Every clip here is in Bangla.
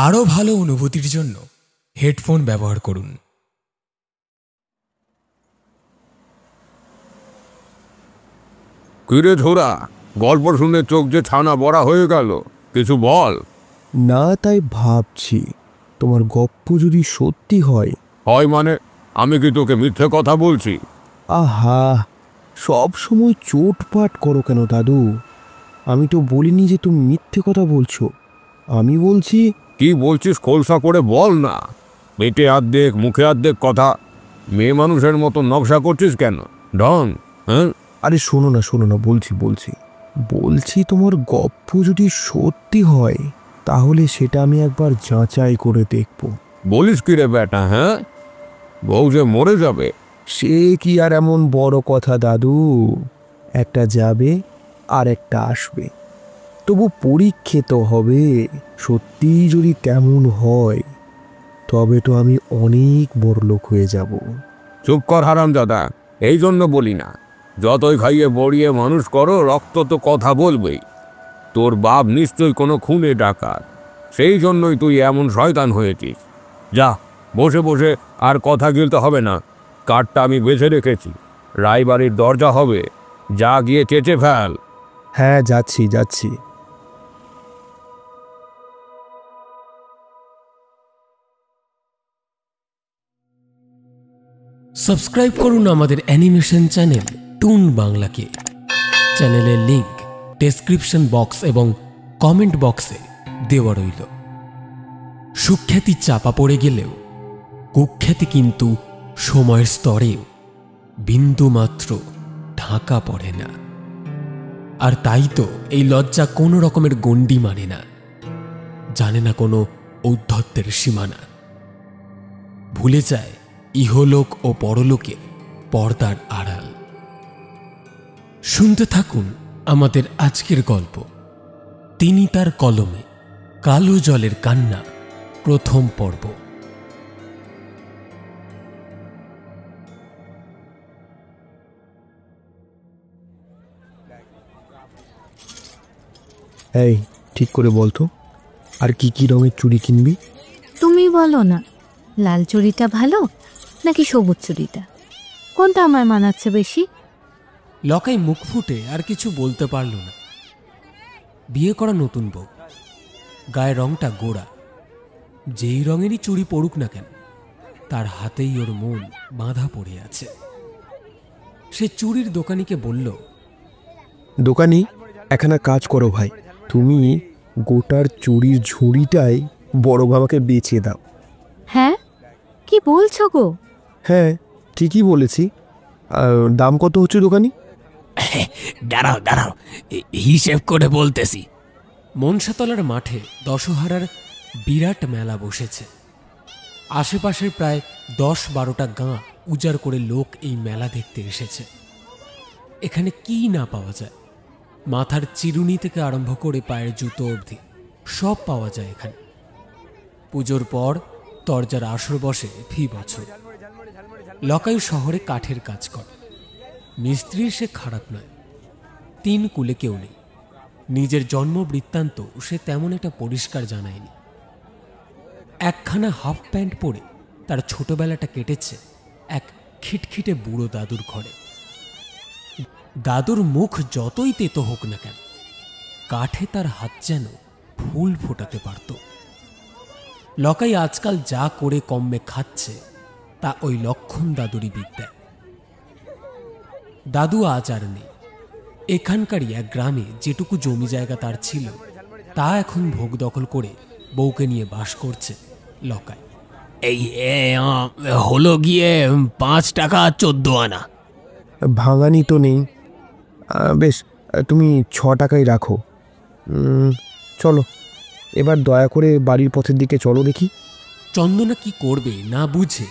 আরও ভালো অনুভূতির জন্য হেডফোন ব্যবহার করুন। কিরে ছোড়া, গল্প শুনে চোখ যে ছানা বড়া হয়ে গেল, কিছু বল। না, তাই ভাবছি তোমার গপ্প যদি সত্যি হয়। হয় মানে? আমি কি তোকে মিথ্যে কথা বলছি? আহা, সব সময় চোটপাট করো কেন দাদু? আমি তো বলিনি যে তুমি মিথ্যে কথা বলছো। আমি বলছি। কি বলছিস খোলসা করে বল না। পেটে আর্ধেক মুখে আর্ধেক কথা, মেয়ে মানুষের মতো নকশা করছিস কেন ঢং? হ্যাঁ, আরে শোনো না, বলছি তোমার গপ্প যদি সত্যি হয় তাহলে সেটা আমি একবার যাচাই করে দেখব। বলিস কি রে বেটা? হ্যাঁ, বউ যে মরে যাবে। সে কি আর এমন বড় কথা দাদু? একটা যাবে আর একটা আসবে, তবু পরীক্ষা তো হবে। সত্যিই যদি তেমন হয় তবে তো আমি অনেক বড় লোক হয়ে যাব। চুপ কর হারামজাদা, এই জন্য বলি না, যতই খাইয়ে বড়িয়ে মানুষ করো, রক্ত তো কথা বলবেই। তোর বাপ নিশ্চয়ই কোনো খুনে ডাকাত, সেই জন্যই তুই এমন শয়তান হয়েছিস। যা, বসে বসে আর কথা গিলতে হবে না। কাঠটা আমি বেছে রেখেছি, রায়বাড়ির দরজা হবে, যা গিয়ে চেঁচে ফেল। হ্যাঁ, যাচ্ছি। সাবস্ক্রাইব করুন আমাদের অ্যানিমেশন চ্যানেল টুন বাংলাকে। চ্যানেলের লিংক ডেসক্রিপশন বক্স এবং কমেন্ট বক্সে দেওয়া রইল। সুখ্যাতি চাপা পড়ে গেলেও কুখ্যাতি কিন্তু সময়ের স্তরেও বিন্দুমাত্র ঢাকা পড়ে না। আর তাই তো এই লজ্জা কোনো রকমের গণ্ডি মানে না, জানে না কোনো ঔদ্ধত্যের সীমানা। ভুলে যায় ইহলোক ও পরলোকে পর্দার আড়াল। শুনতে থাকুন আমাদের আজকের গল্প, তিনি তার কলমে, কালো জলের কান্না, প্রথম পর্ব। এই, ঠিক করে বলতো, আর কি কি রঙের চুড়ি কিনবি? তুমি বলো না, লাল চুড়িটা ভালো নাকি সবুজ চুড়িটা? কোনটা আমার মানাচ্ছে বেশি? লকাই মুখ ফুটে আর কিছু বলতে পারল না। বিয়ে করা নতুন বউ, গায়ের রংটা গোড়া, যেই রঙেরই চুড়ি পড়ুক না কেন, তার হাতেই ওর মন বাঁধা পড়ে আছে। সে চুড়ির দোকানিকে বলল, দোকানি, একখানা কাজ করো ভাই, তুমি গোটার চুড়ির ঝুড়িটাই বড় বাবাকে বেচে দাও। হ্যাঁ, কি বলছো গো? হ্যাঁ, ঠিকই বলেছি। দাম কত হচ্ছে দোকানি? দাঁড়াও, হিসেব করে বলতেছি। মনসাতলার মাঠে দশহারার বিরাট মেলা বসেছে। আশেপাশের প্রায় 10-12টা গাঁ উজাড় করে লোক এই মেলা দেখতে এসেছে। এখানে কি না পাওয়া যায়? মাথার চিরুনি থেকে আরম্ভ করে পায়ের জুতো অবধি সব পাওয়া যায় এখানে। পুজোর পর তরজার আসর বসে ফি বছর। লকাই শহরে কাঠের কাজ করে, মিস্ত্রির সে খারাপ নয়, 3 কুলে কেউ নেই। নিজের জন্ম বৃত্তান্ত সে তেমন একটা পরিষ্কার জানায়নি। একখানা হাফ প্যান্ট পরে তার ছোটবেলাটা কেটেছে এক খিটখিটে বুড়ো দাদুর ঘরে। দাদুর মুখ যতই তেতো হোক না কেন, কাঠে তার হাত যেন ফুল ফোটাতে পারত। লকাই আজকাল যা করে কমে খাচ্ছে তা ওই লক্ষণ দাদুরই বিদ্যায়। দাদু আজ আর নেই। এখানকারই এক গ্রামে যেটুকু জমি জায়গা তার ছিল তা এখন ভোগ দখল করে বউকে নিয়ে বাস করছে লকাই। এই হলো গিয়ে 5 টাকা 14 আনা। ভাঙানি তো নেই। বেশ, তুমি 6 টাকাই রাখো। চলো, এবার দয়া করে বাড়ির পথের দিকে চলো দেখি। চন্দনা কি করবে না বুঝে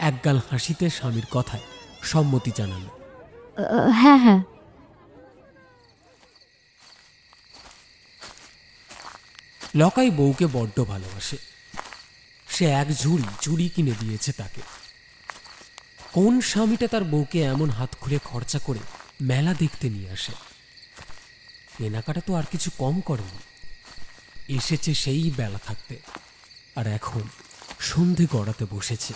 একগাল হাসিতে স্বামীর কথায় সম্মতি জানাল। হ্যাঁ। লকাই বউকে বড্ড ভালোবাসে। সে এক ঝুড়ি চুড়ি কিনে দিয়েছে তাকে। কোন স্বামীটা তার বউকে এমন হাত খুলে খরচা করে মেলা দেখতে নিয়ে আসে? কেনাকাটা তো আর কিছু কম করেনি, এসেছে সেই বেলা থাকতে। আর এখন সন্ধে গড়াতে বসেছে।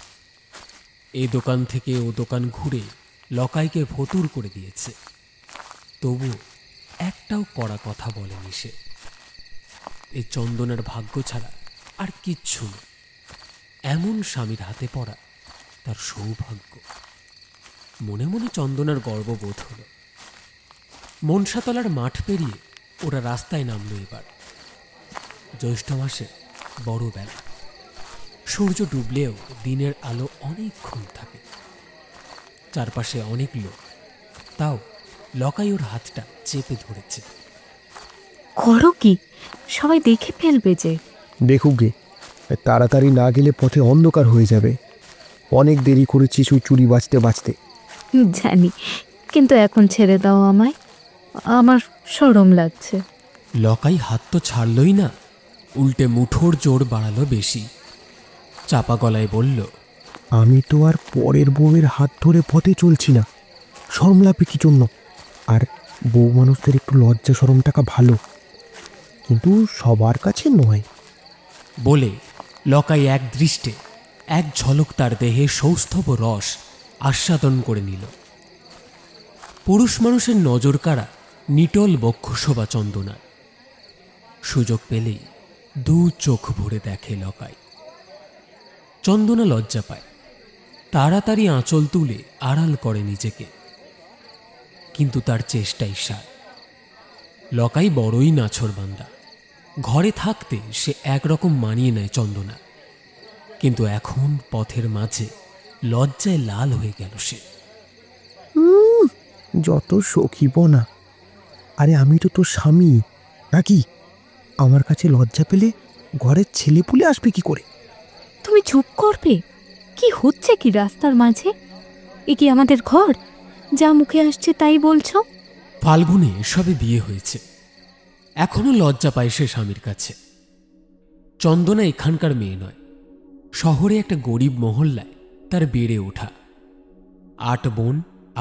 এই দোকান থেকে ও দোকান ঘুরে লকাইকে ভতুর করে দিয়েছে, তবু একটাও কড়া কথা বলেনি সে। এই চন্দনার ভাগ্য ছাড়া আর কিচ্ছু না। এমন স্বামীর হাতে পড়া তার সৌভাগ্য। মনে মনে চন্দনার গর্ববোধ হল। মনসাতলার মাঠ পেরিয়ে ওরা রাস্তায় নামল এবার। জ্যৈষ্ঠ মাসে বড় বেলা, সূর্য ডুবলেও দিনের আলো অনেকক্ষণ থাকে। চারপাশে অনেক লোক, তাও লকাই ওর হাতটা চেপে ধরেছে। করো কি, সবাই দেখে ফেলবে যে। দেখুক গে, তাড়াতাড়ি না গেলে পথে অন্ধকার হয়ে যাবে। অনেক দেরি করেছি চুরি বাঁচতে বাঁচতে। জানি, কিন্তু এখন ছেড়ে দাও আমায়, আমার শরম লাগছে। লকাই হাত তো ছাড়লই না, উল্টে মুঠোর জোর বাড়ালো বেশি। চাপা গলায় বলল, আমি তো আর পরের বউয়ের হাত ধরে পথে চলছি না। শরম লাগবে কি জন্য? আর বউ মানুষদের একটু লজ্জা শরম টাকা ভালো, কিন্তু সবার কাছে নয়। বলে লকাই এক দৃষ্টে এক ঝলক তার দেহে সৌষ্ঠব রস আস্বাদন করে নিল। পুরুষ মানুষের নজর কাড়া নিটল বক্ষশোভা চন্দনার। সুযোগ পেলেই দু চোখ ভরে দেখে লকাই। চন্দনা লজ্জা পায়, তাড়াতাড়ি আঁচল তুলে আড়াল করে নিজেকে, কিন্তু তার চেষ্টাই সার। লকাই বড়ই নাছোড়বান্দা। ঘরে থাকতে সে একরকম মানিয়ে নেয় চন্দনা, কিন্তু এখন পথের মাঝে লজ্জায় লাল হয়ে গেল সে। যত সখিব না। আরে আমি তো তোর স্বামী নাকি? আমার কাছে লজ্জা পেলে ঘরের ছেলেপুলে আসবে কি করে? তুমি চুপ করবে? কি হচ্ছে কি রাস্তার মাঝে? এ কি আমাদের ঘর? যা মুখে আসছে তাই বলছো? ফাল্গুনে সবে বিয়ে হয়েছে, এখনো লজ্জা পায় সে স্বামীর কাছে। চন্দনা এখানকার মেয়ে নয়, শহরে একটা গরিব মহল্লায় তার বেড়ে ওঠা। 8 বোন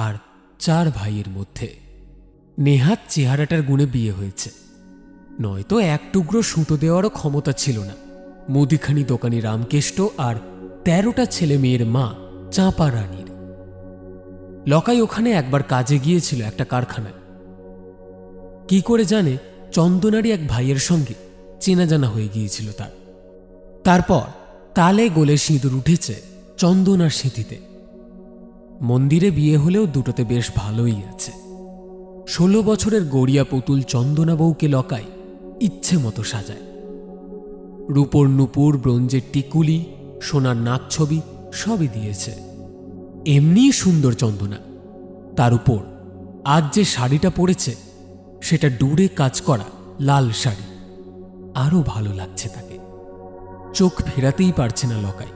আর 4 ভাইয়ের মধ্যে নেহাত চেহারাটার গুণে বিয়ে হয়েছে, নয়তো এক টুকরো সুতো দেওয়ারও ক্ষমতা ছিল না মুদিখানি দোকানি রামকেষ্ট আর 13টা ছেলে মেয়ের মা চাঁপা রানীর। লকাই ওখানে একবার কাজে গিয়েছিল একটা কারখানায়। কি করে জানে চন্দনারই এক ভাইয়ের সঙ্গে চেনা জানা হয়ে গিয়েছিল তার। তারপর তালে গোলে সিঁদুর উঠেছে চন্দনার স্মৃতিতে। মন্দিরে বিয়ে হলেও দুটোতে বেশ ভালোই আছে। 16 বছরের গড়িয়া পুতুল চন্দনা বউকে লকাই ইচ্ছে মতো সাজায়। রূপোর নুপুর, ব্রোঞ্জের টিকুলি, সোনার নাক ছবি সবই দিয়েছে। এমনিই সুন্দর চন্দনা, তার উপর আজ যে শাড়িটা পরেছে সেটা ডুরে কাজ করা লাল শাড়ি, আরও ভালো লাগছে তাকে। চোখ ফেরাতেই পারছে না লকাই।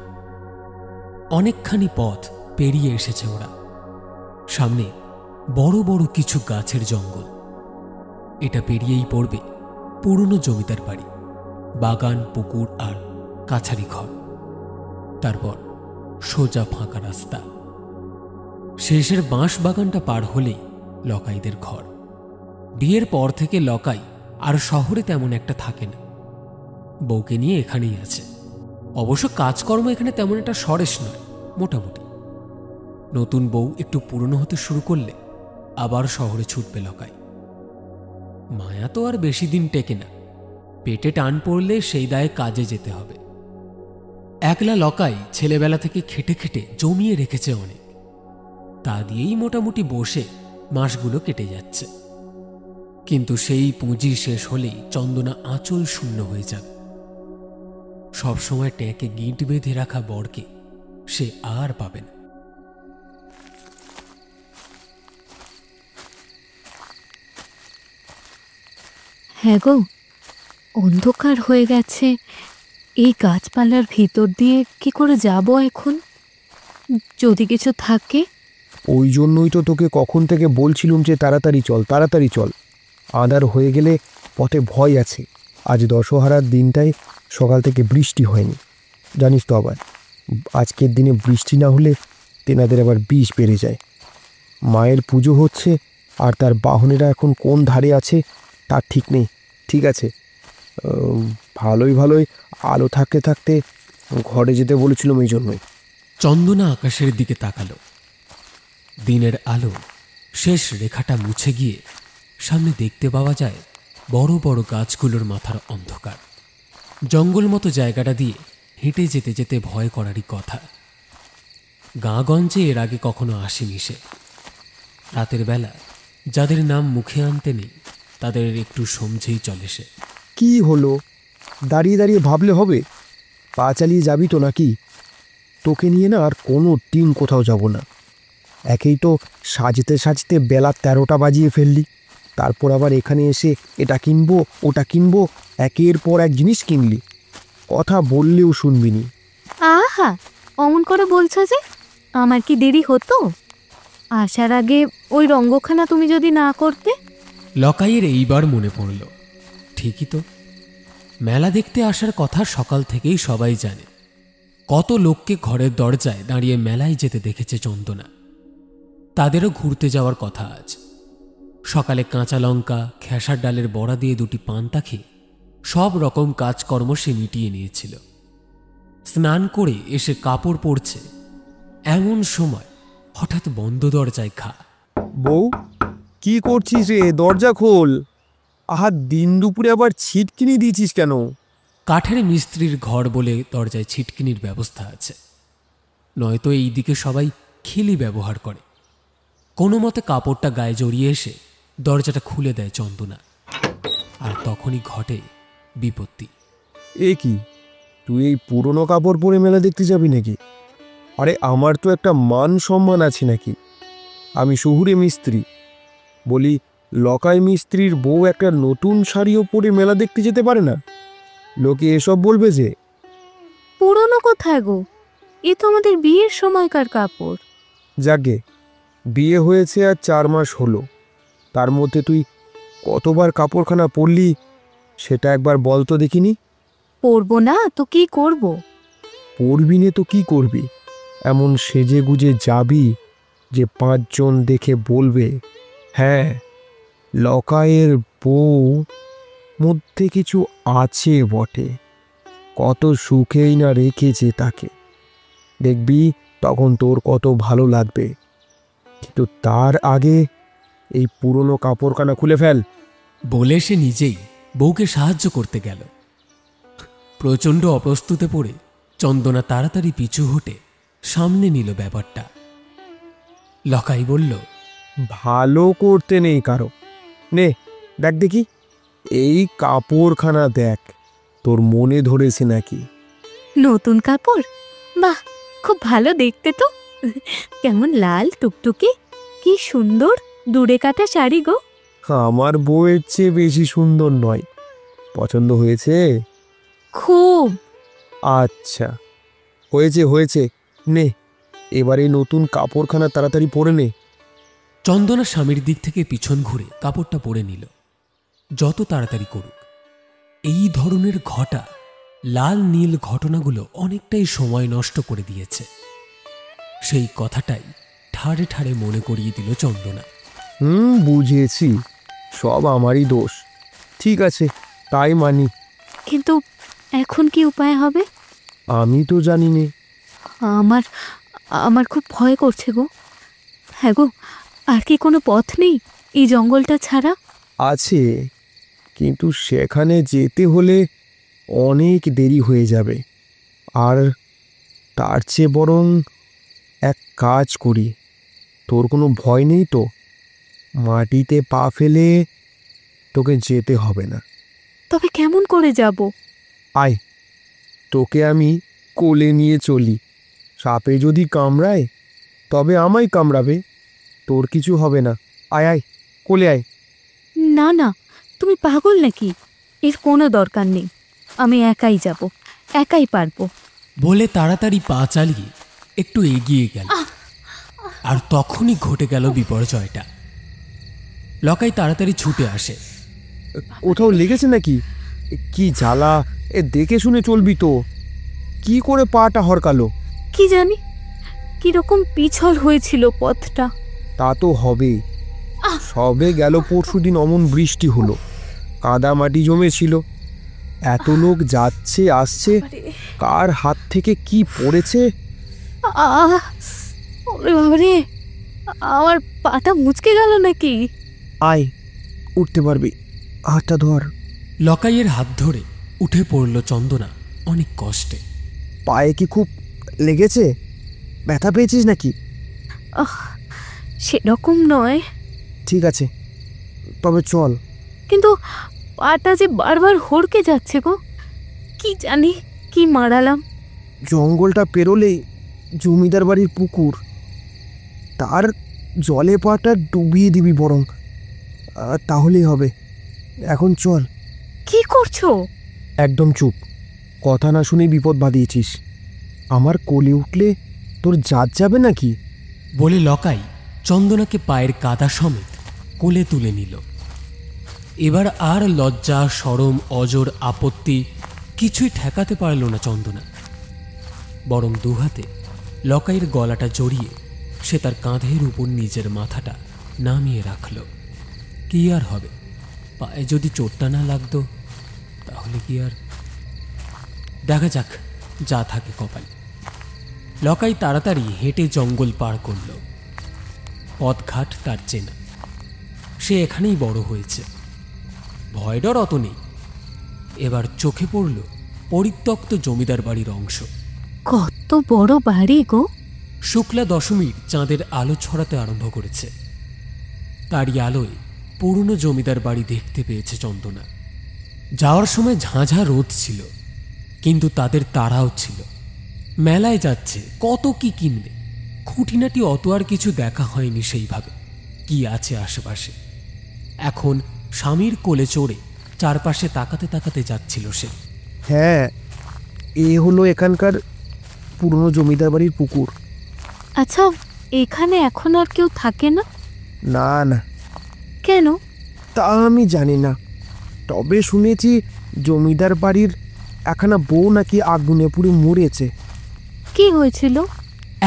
অনেকখানি পথ পেরিয়ে এসেছে ওরা। সামনে বড় বড় কিছু গাছের জঙ্গল। এটা পেরিয়েই পড়বে পুরনো জমিদার বাড়ি, বাগান, পুকুর আর কাছারি ঘর। তারপর সোজা ফাঁকা রাস্তা। শেষের বাঁশ বাগানটা পার হলেই লকাইদের ঘর। বিয়ের পর থেকে লকাই আর শহরে তেমন একটা থাকে না, বউকে নিয়ে এখানেই আছে। অবশ্য কাজকর্ম এখানে তেমন একটা সরেস নয়, মোটামুটি। নতুন বউ একটু পুরনো হতে শুরু করলে আবার শহরে ছুটবে লকাই। মায়া তো আর বেশি দিন টেকে না, পেটে টান পড়লে সেই দায়ে কাজে যেতে হবে। একলা লকাই ছেলেবেলা থেকে খেটে খেটে জমিয়ে রেখেছে অনেক, তা দিয়েই মোটামুটি বসে মাসগুলো কেটে যাচ্ছে। কিন্তু সেই পুঁজি শেষ হলেই চন্দনা আঁচল শূন্য হয়ে যাবে। সবসময় ট্যাঁকে গিঁট বেঁধে রাখা বরকে সে আর পাবে না। হ্যাঁ গো, অন্ধকার হয়ে গেছে। এই গাছপালার ভিতর দিয়ে কি করে যাব এখন? যদি কিছু থাকে? ওই জন্যই তো তোকে কখন থেকে বলছিলুম যে তাড়াতাড়ি চল, তাড়াতাড়ি চল। আঁধার হয়ে গেলে পথে ভয় আছে। আজ দশহারার দিনটায় সকাল থেকে বৃষ্টি হয়নি, জানিস তো। আবার আজকের দিনে বৃষ্টি না হলে তেনাদের আবার বিষ বেড়ে যায়। মায়ের পুজো হচ্ছে, আর তার বাহনেরা এখন কোন ধারে আছে তার ঠিক নেই। ঠিক আছে, ভালোই ভালোই আলো থাকতে থাকতে ঘরে যেতে বলেছিলাম এই জন্যই। চন্দনা আকাশের দিকে তাকালো। দিনের আলো শেষ রেখাটা মুছে গিয়ে সামনে দেখতে পাওয়া যায় বড় বড় গাছগুলোর মাথার অন্ধকার। জঙ্গল মতো জায়গাটা দিয়ে হেঁটে যেতে যেতে ভয় করারই কথা। গাঁগঞ্জে এর আগে কখনো আসেনি সে। রাতের বেলা যাদের নাম মুখে আনতে নেই তাদের একটু সমঝেই চলে সে। কি হলো, দাঁড়িয়ে দাঁড়িয়ে ভাবলে হবে? পা চালিয়ে যাবি তো নাকি? তোকে নিয়ে না আর কোনো দিন কোথাও যাব না। একেই তো সাজতে সাজতে বেলা 13টা বাজিয়ে ফেললি, তারপর আবার এখানে এসে এটা কিনবো ওটা কিনবো, একের পর এক জিনিস কিনলি, কথা বললেও শুনবি নি। আহা, অমন করে বলছো যে? আমার কি দেরি হতো? আসার আগে ওই রঙ্গখানা তুমি যদি না করতে। লকাইয়ের এইবার মনে পড়ল, ঠিকই তো, মেলা দেখতে আসার কথা সকাল থেকেই সবাই জানে। কত লোককে ঘরের দরজায় দাঁড়িয়ে মেলায় যেতে দেখেছে চন্দনা। তাদেরও ঘুরতে যাওয়ার কথা আজ। সকালে কাঁচা লঙ্কা, খেসার ডালের বড়া দিয়ে 2টি পান্তা খেয়ে সব রকম কাজকর্ম সে মিটিয়ে নিয়েছিল। স্নান করে এসে কাপড় পরছে, এমন সময় হঠাৎ বন্ধ দরজায় ঘা। বউ, কি করছিস রে? দরজা খোল। আহা, দিন দুপুরে আবার ছিটকিনি দিয়েছিস কেন? কাঠের মিস্ত্রির ঘর বলে দরজায় ছিটকিনির ব্যবস্থা আছে, নয়তো এই দিকে সবাই খিলি ব্যবহার করে। কোনো মতে কাপড়টা গায়ে জড়িয়ে এসে দরজাটা খুলে দেয় চন্দনা। আর তখনই ঘটে বিপত্তি। এ কি, তুই এই পুরনো কাপড় পরে মেলা দেখতে যাবি নাকি? আরে আমার তো একটা মান সম্মান আছে নাকি? আমি শহুরে মিস্ত্রি, বলি লকাই মিস্ত্রির বউ একটা নতুন শাড়িও পরে মেলা দেখতে যেতে পারে না? লোকে এসব বলবে যে। পুরনো কোথায় গো? এ তো আমাদের বিয়ের সময়কার কাপড়। যাকে, বিয়ে হয়েছে আর 4 মাস হলো, তার মধ্যে তুই কতবার কাপড়খানা পরলি সেটা একবার বল তো দেখিনি। পরবো না তো কি করব? পরবি নে তো কি করবি? এমন সেজে গুজে যাবি যে 5 জন দেখে বলবে, হ্যাঁ, লকায়ের বউ মধ্যে কিছু আছে বটে, কত সুখেই না রেখেছে তাকে। দেখবি তখন তোর কত ভালো লাগবে। কিন্তু তার আগে এই পুরনো কাপড়খানা খুলে ফেল। বলে সে নিজেই বউকে সাহায্য করতে গেল। প্রচণ্ড অপ্রস্তুতে পড়ে চন্দনা তাড়াতাড়ি পিছু হটে সামনে নিল ব্যাপারটা। লকাই বলল, ভালো করতে নেই কারো, নে দেখ দেখি, এই কাপড়খানা দেখ, তোর মনে ধরেছে নাকি? নতুন কাপড়? বাহ, খুব ভালো দেখতে তো। কেমন লাল টুকটুকি, কি সুন্দর দূরে কাটা শাড়ি গো। আমার বউয়ের চেয়ে বেশি সুন্দর নয়। পছন্দ হয়েছে? খুব। আচ্ছা, হয়েছে হয়েছে, নে এবার এই নতুন কাপড়খানা তাড়াতাড়ি পরে নে। চন্দনা স্বামীর দিক থেকে পিছন ঘুরে কাপড়টা পরে নিল। যত তাড়াতাড়ি করুক, এই ধরনের ঘটা লাল নীল ঘটনাগুলো অনেকটাই সময় নষ্ট করে দিয়েছে। সেই কথাটাই ঠাড়ে ঠাড়ে মনে করিয়ে দিল চন্দনা। বুঝেছি, সব আমারই দোষ। ঠিক আছে, তাই মানি। কিন্তু এখন কি উপায় হবে? আমি তো জানি নে। আমার আমার খুব ভয় করছে গো। হ্যাঁ গো, আর কি কোনো পথ নেই এই জঙ্গলটা ছাড়া? আছে, কিন্তু সেখানে যেতে হলে অনেক দেরি হয়ে যাবে। আর তার চেয়ে বরং এক কাজ করি, তোর কোনো ভয় নেই তো? মাটিতে পা ফেলে তোকে যেতে হবে না। তবে কেমন করে যাব? আয়, তোকে আমি কোলে নিয়ে চলি। সাপে যদি কামড়ায় তবে আমায় কামড়াবে, তোর কিছু হবে না। আয় আয়, কোলে আয়। না না, তুমি পাগল নাকি? এর কোনো দরকার নেই, আমি একাই যাব, একাই পারবো। বলে তাড়াতাড়ি পা চালিয়ে একটু এগিয়ে গেল। আর তখনই ঘটে গেল বিপর্যয়টা। লকাই তাড়াতাড়ি ছুটে আসে। কোথাও লেগেছে নাকি? কি জ্বালা! দেখে শুনে চলবি তো। কি করে পাটা হরকালো? কি জানি, কিরকম পিছল হয়েছিল পথটা। তা তো হবে, সবে গেল পরশুদিন অমন বৃষ্টি হলো, কাদা মাটি জমেছিল, এত লোক যাচ্ছে আসছে, কার হাত থেকে কি পড়েছে। আহ ওরে বাবারে, আমার পাটা মুচকে গেল নাকি? আয়, উঠতে পারবি, হাতটা ধর। লকাইয়ের হাত ধরে উঠে পড়ল চন্দনা অনেক কষ্টে। পায়ে কি খুব লেগেছে? ব্যথা পেয়েছিস নাকি? সেরকম নয়, ঠিক আছে, তবে চল। কিন্তু পাটা যে বারবার হড়কে যাচ্ছে গো। কি জানি কি মারালাম। জঙ্গলটা পেরোলেই জমিদার বাড়ির পুকুর, তার জলে পাটা ডুবিয়ে দিবি বরং, তাহলেই হবে। এখন চল। কি করছো? একদম চুপ, কথা না শুনে বিপদ বাঁধিয়েছিস। আমার কোলে উঠলে তোর জাত যাবে নাকি? বলে লকাই চন্দনাকে পায়ের কাদা সমেত কোলে তুলে নিল। এবার আর লজ্জা, শরম, অজর, আপত্তি কিছুই ঠেকাতে পারল না চন্দনা। বরং দুহাতে লকাইয়ের গলাটা জড়িয়ে সে তার কাঁধের উপর নিজের মাথাটা নামিয়ে রাখল। কি আর হবে, পায়ে যদি চোটটা না লাগতো তাহলে কি আর। দেখা যাক, যা থাকে কপালে। লকাই তাড়াতাড়ি হেঁটে জঙ্গল পার করল। পথঘাট তার চেনা, সে এখানেই বড় হয়েছে, ভয় ডর অত নেই। এবার চোখে পড়ল পরিত্যক্ত জমিদার বাড়ির অংশ। কত বড় বাড়ি গো! শুক্লা দশমীর চাঁদের আলো ছড়াতে আরম্ভ করেছে। তারই আলোয় পুরনো জমিদার বাড়ি দেখতে পেয়েছে চন্দনা। যাওয়ার সময় ঝাঁঝা রোদ ছিল, কিন্তু তাদের তাড়াও ছিল। মেলায় যাচ্ছে, কত কি কিনবে, খুঁটিনাটি অত আর কিছু দেখা হয়নি সেইভাবে। কি আছে আশেপাশে? এখন স্বামীর কোলে চড়ে চারপাশে তাকাতে তাকাতে যাচ্ছিল সে। হ্যাঁ, এ হলো এখানকার পুরনো জমিদার বাড়ির পুকুর। আচ্ছা, এখানে এখন আর কেউ থাকে না? না না, কেন? তা আমি জানি না, তবে শুনেছি জমিদার বাড়ির একখানা বউ নাকি আগুনে পুড়ে মরেছে। কি হয়েছিল?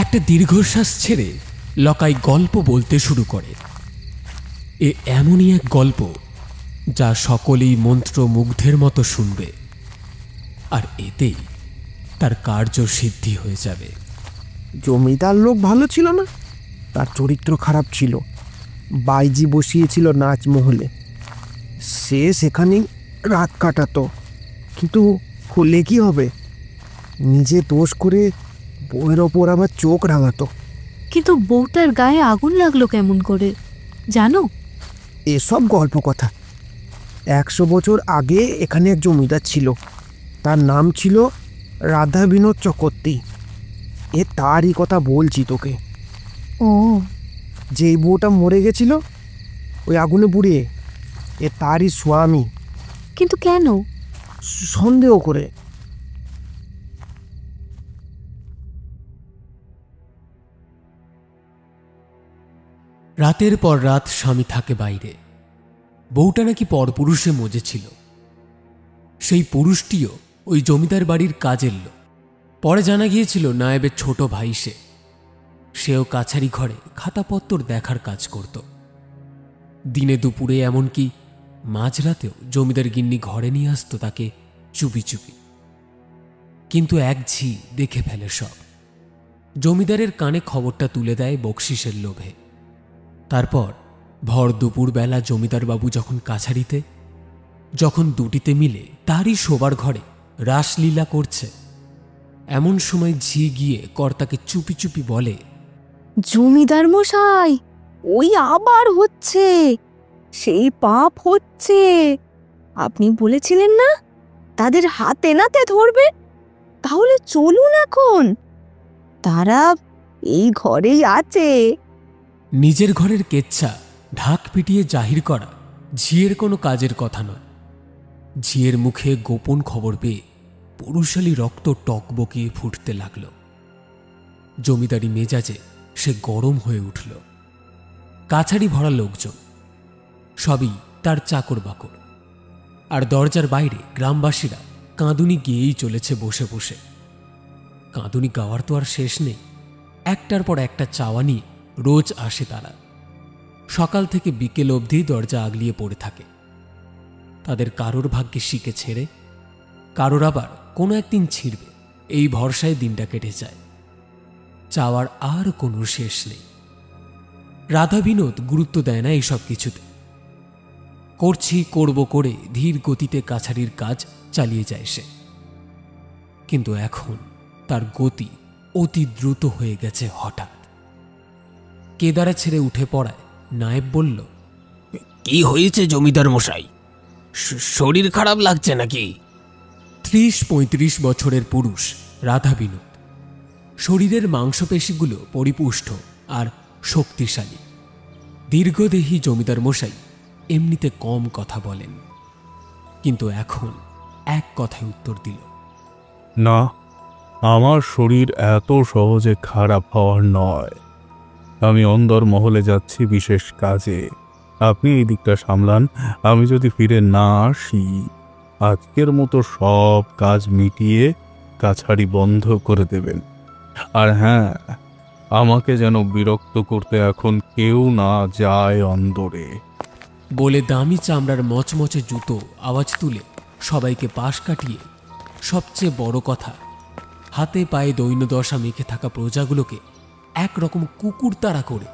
একটা দীর্ঘশ্বাস ছেড়ে লকাই গল্প বলতে শুরু করে। এ এমনই এক গল্প যা সকলেই মন্ত্রমুগ্ধের মতো শুনবে, আর এতেই তার কার্য সিদ্ধি হয়ে যাবে। জমিদার লোক ভালো ছিল না, তার চরিত্র খারাপ ছিল। বাইজি বসিয়েছিল নাচমহলে, সে সেখানেই রাত কাটাতো। কিন্তু হলে কি হবে, নিজে দোষ করে বউয়ের ওপর আবার চোখ রাঙাতো। কিন্তু বউটার গায়ে আগুন লাগলো কেমন করে জানো? এসব গল্প কথা। 100 বছর আগে এখানে এক জমিদার ছিল, তার নাম ছিল রাধা বিনোদ চক্রবর্তী। তারই কথা বলছি তোকে। ও, যেই বউটা মরে গেছিল ওই আগুনে পুড়ে, তারই স্বামী। কিন্তু কেন? সন্দেহ করে। রাতের পর রাত স্বামী থাকে বাইরে। বউটা নাকি পরপুরুষে মজেছিল। সেই পুরুষটিও ওই জমিদার বাড়ির কাজের লোক। পরে জানা গিয়েছিল নায়েবের ছোট ভাই সেও কাছারি ঘরে খাতাপত্তর দেখার কাজ করত। দিনে দুপুরে, এমনকি মাঝরাতেও জমিদার গিন্নি ঘরে নিয়ে আসতো তাকে চুপি চুপি। কিন্তু এক ঝি দেখে ফেলে সব। জমিদারের কানে খবরটা তুলে দেয় বকশিসের লোভে। তারপর ভর দুপুরবেলা জমিদারবাবু যখন কাছারিতে, যখন দুটিতে মিলে তারই শোবার ঘরে রাসলীলা করছে, এমন সময় ঝি গিয়ে কর্তাকে চুপি চুপি বলে, জমিদার মশাই, ওই আবার হচ্ছে, সেই পাপ হচ্ছে। আপনি বলেছিলেন না তাদের হাতে নাতে ধরবে, তাহলে চলুন এখন, তারা এই ঘরেই আছে। নিজের ঘরের কেচ্ছা ঢাক পিটিয়ে জাহির করা ঝিয়ের কোনো কাজের কথা নয়। ঝিয়ের মুখে গোপন খবর পেয়ে পুরুষালী রক্ত টকবকিয়ে ফুটতে লাগল। জমিদারি মেজাজে সে গরম হয়ে উঠল। কাছারি ভরা লোকজন, সবই তার চাকর বাকর, আর দরজার বাইরে গ্রামবাসীরা কাঁদুনি গেয়েই চলেছে বসে বসে। কাঁদুনি গাওয়ার তো আর শেষ নেই। একটার পর একটা চাওয়া নিয়ে রোজ আসে তারা। সকাল থেকে বিকেল অবধি দরজা আগলিয়ে পড়ে থাকে। তাদের কারোর ভাগ্যে শিকে ছেড়ে, কারোর আবার কোনো একদিন ছিঁড়বে, এই ভরসায় দিনটা কেটে যায়। চাওয়ার আর কোনো শেষ নেই। রাধা বিনোদ গুরুত্ব দেয় না এইসব কিছুতে। করব করে ধীর গতিতে কাছারির কাজ চালিয়ে যায় সে। কিন্তু এখন তার গতি অতি দ্রুত হয়ে গেছে। হঠাৎ কেদারা ছেড়ে উঠে পড়ায় নায়েব বলল, কি হয়েছে জমিদার মশাই? শরীর খারাপ লাগছে নাকি? ৩০-৩৫ বছরের পুরুষ রাধা বিনোদ। শরীরের মাংসপেশিগুলো পরিপুষ্ট আর শক্তিশালী। দীর্ঘদেহী জমিদার মশাই এমনিতে কম কথা বলেন, কিন্তু এখন এক কথায় উত্তর দিল, না, আমার শরীর এত সহজে খারাপ হওয়ার নয়। আমি অন্দর মহলে যাচ্ছি বিশেষ কাজে। আপনি এই দিকটা সামলান। আমি যদি ফিরে না আসি, আজকের মতো সব কাজ মিটিয়ে কাছারি বন্ধ করে দেবেন। আর হ্যাঁ, আমাকে যেন বিরক্ত করতে এখন কেউ না যায় অন্দরে। বলে দামি চামড়ার মচমচে জুতো আওয়াজ তুলে সবাইকে পাশ কাটিয়ে, সবচেয়ে বড় কথা, হাতে পায়ে দৈন্যদশা মেখে থাকা প্রজাগুলোকে একরকম কুকুর তাড়া করে,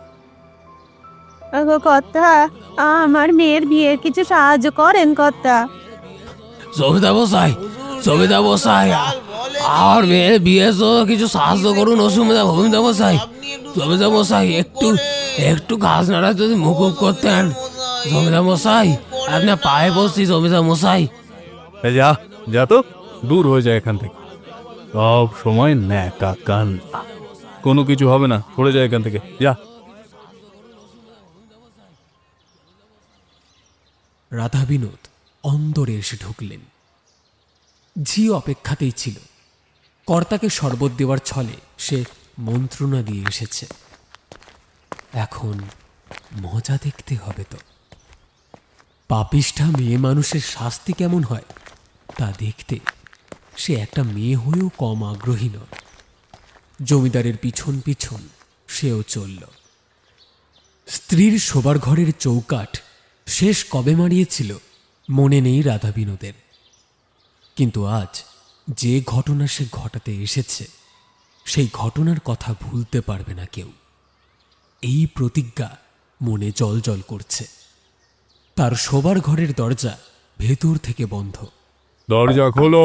কর্তা, আমার মেয়ের বিয়ের কিছু সাহায্য করেন কর্তা। জমিদার মশাই, জমিদার মশাই, আর মেয়ের বিয়ে তো কিছু সাহায্য করুন। অসুবিধা জমিদার মশাই, জমিদার মশাই, একটু ঘাস নাড়া যদি মুকুব করতেন। জমিদার মশাই, আপনার পায়ে বসছি জমিদার মশাই। যা যা তো, দূর হয়ে যায় এখান থেকে। সব সময় ন্যাকা কান। কোনো কিছু হবে না, সরে যায় এখান থেকে, যা। রাধা বিনোদ অন্দরে এসে ঢুকলেন। ঝি অপেক্ষাতেই ছিল। কর্তাকে শরবত দেওয়ার ছলে সে মন্ত্রণা দিয়ে এসেছে। এখন মজা দেখতে হবে তো। পাপিষ্ঠা মেয়ে মানুষের শাস্তি কেমন হয় তা দেখতে সে একটা মেয়ে হয়েও কম আগ্রহী নয়। জমিদারের পিছন পিছন সেও চলল। স্ত্রীর শোবার ঘরের চৌকাঠ শেষ কবে মারিয়েছিল মনে নেই রাধা বিনোদের। কিন্তু আজ যে ঘটনা সে ঘটাতে এসেছে, সেই ঘটনার কথা ভুলতে পারবে না কেউ। এই প্রতিজ্ঞা মনে জলজল করছে। তার শোবার ঘরের দরজা ভেতর থেকে বন্ধ। দরজা খোলো।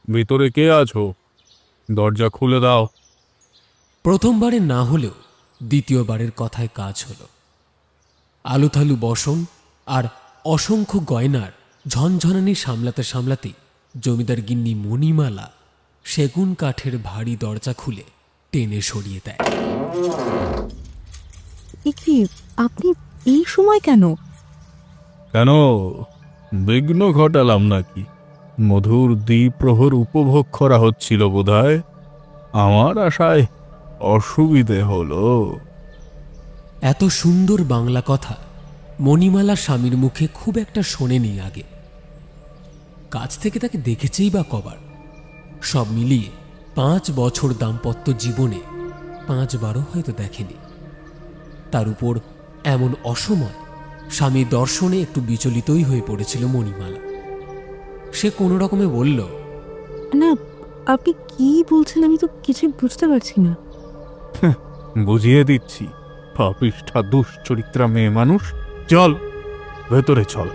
ভিতরে কে আছো? দরজা খুলে দাও। প্রথমবারে না হলেও দ্বিতীয়বারের কথায় কাজ হলো। আলুথালু বসন আর অসংখ্য গয়নার ঝনঝনানি সামলাতে সামলাতেই জমিদার গিন্নি মণিমালা সেগুন কাঠের ভারী দরজা খুলে টেনে সরিয়ে দেয়। কি, আপনি এই সময় কেন? কেন, বিঘ্ন ঘটালাম নাকি? মধুর দ্বিপ্রহর উপভোগ করা হচ্ছিল বোধহয়। আমার আশায় অসুবিধে হলো। এত সুন্দর বাংলা কথা মণিমালা স্বামীর মুখে খুব একটা শোনেনি আগে। কাছ থেকে তাকে দেখেছেই বা কবার। সব মিলিয়ে 5 বছর দাম্পত্য জীবনে 5 বারও হয়তো দেখেনি। তার উপর এমন অসময় স্বামী দর্শনে একটু বিচলিতই হয়ে পড়েছিল মণিমালা। সে কোনো রকমে বলল, না, আপনি কি বলছেন আমি তো কিছু বুঝতে পারছি না। বুঝিয়ে দিচ্ছি। পাপিষ্ঠা দুশ্চরিত্রা মেয়ে মানুষ। চল ভেতরে চল,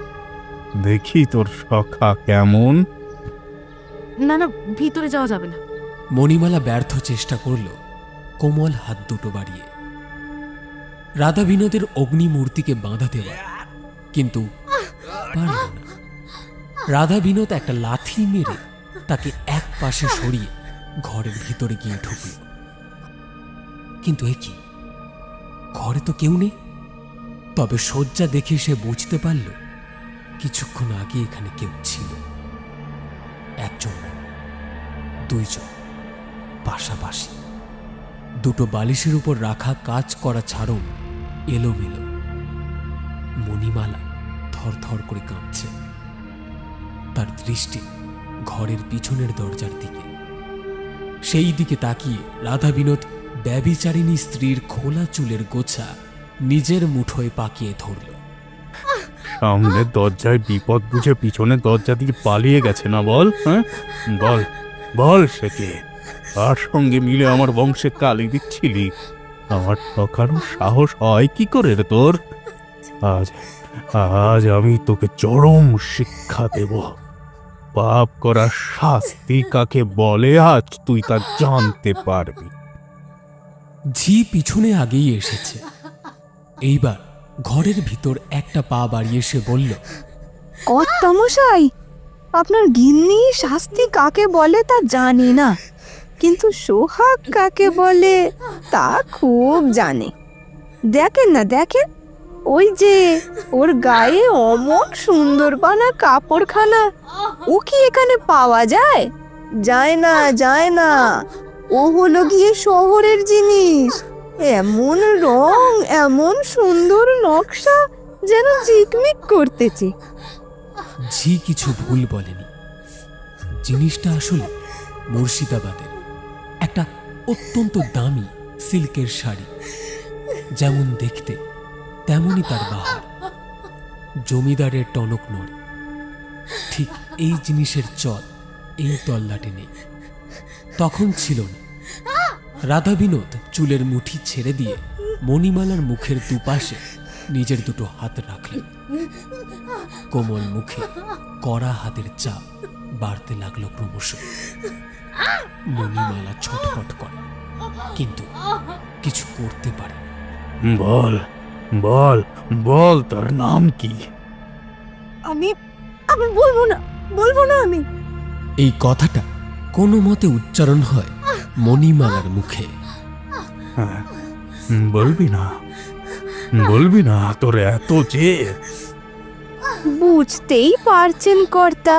দেখি তোর সখা কেমন। না না, ভিতরে যাওয়া যাবে না। মণিমালা ব্যর্থ চেষ্টা করল কোমল হাত দুটো বাড়িয়ে রাধা বিনোদের অগ্নিমূর্তিকে বাঁধা দেওয়া, কিন্তু পারল না। রাধা বিনোদ একটা লাথি মেরে তাকে এক পাশে সরিয়ে ঘরের ভিতরে গিয়ে ঢুকল। কিন্তু এ কি, ঘরে তো কেউ নেই। তবে শয্যা দেখে সে বুঝতে পারল কিছুক্ষণ আগে এখানে কেউ ছিল। একজন, 2 জন পাশাপাশি। দুটো বালিশের উপর রাখা কাজ করা ছাড়ন এলোমেলো। মণিমালা থরথর করে কাঁপছে। তার দৃষ্টি ঘরের পিছনের দরজার দিকে। সেই দিকে তাকিয়ে রাধা বিনোদ ব্যভিচারিণী স্ত্রীর খোলা চুলের গোছা নিজের মুঠোয় পাকিয়ে ধরল। সামনের দরজায় বিপদ বুঝে পিছনের দরজা দিয়ে পালিয়ে গেছে না? বল, হ্যাঁ বল, বল সে কে? তার সঙ্গে মিলে আমার বংশে কালি দিচ্ছিলি। আমার ঠকানোর সাহস হয় কি করে রে তোর? আজ আজ আমি তোকে চরম শিক্ষা দেব। পাপ করার শাস্তি কাকে বলে আজ তুই তা জানতে পারবি। ঝি পিছনে আগেই এসেছে। এইবার ঘরের ভিতর একটা পা বাড়িয়ে সে বলল, কর্তামশাই, আপনার গিন্নি শাস্তি কাকে বলে তা জানি না, কিন্তু সোহাগ কাকে বলে তা খুব জানে। দেখেন না, দেখেন, ওই যে ওর গায়ে অমন সুন্দর বানা কাপড়খানা, ও কি এখানে পাওয়া যায়? যায় না, যায় না, ও হলো গিয়ে শহরের জিনিস। এমন রং, এমন সুন্দর নকশা, যেন ঝিকমিক করতেছে। ঝি কিছু ভুল বলেনি। জিনিসটা আসলে মুর্শিদাবাদের একটা অত্যন্ত দামি সিল্কের শাড়ি। যেমন দেখতে তেমনই তার বাহার। জমিদারের টনক নড়ে। ঠিক এই জিনিসের চল এই তল্লাটে নেই। তখন ছিল না। রাধা বিনোদ চুলের মুঠি ছেড়ে দিয়ে মণিমালার মুখের দুপাশে নিজের দুটো হাত রাখলেন। কোমল মুখে কড়া হাতের চাপ বাড়তে লাগলো ক্রমশ। মণিমালা ছটফট করে, কিন্তু কিছু করতে পারে। বল, বল, বল, তার নাম কি? আমি আমি বলবো না, বলবো না আমি। এই কথাটা কোনো মতে উচ্চারণ হয় মণিমালার মুখে। হ্যাঁ, বলবি না, বলবি না? তোর এত জেদ? বুঝতেই পারছেন কর্তা,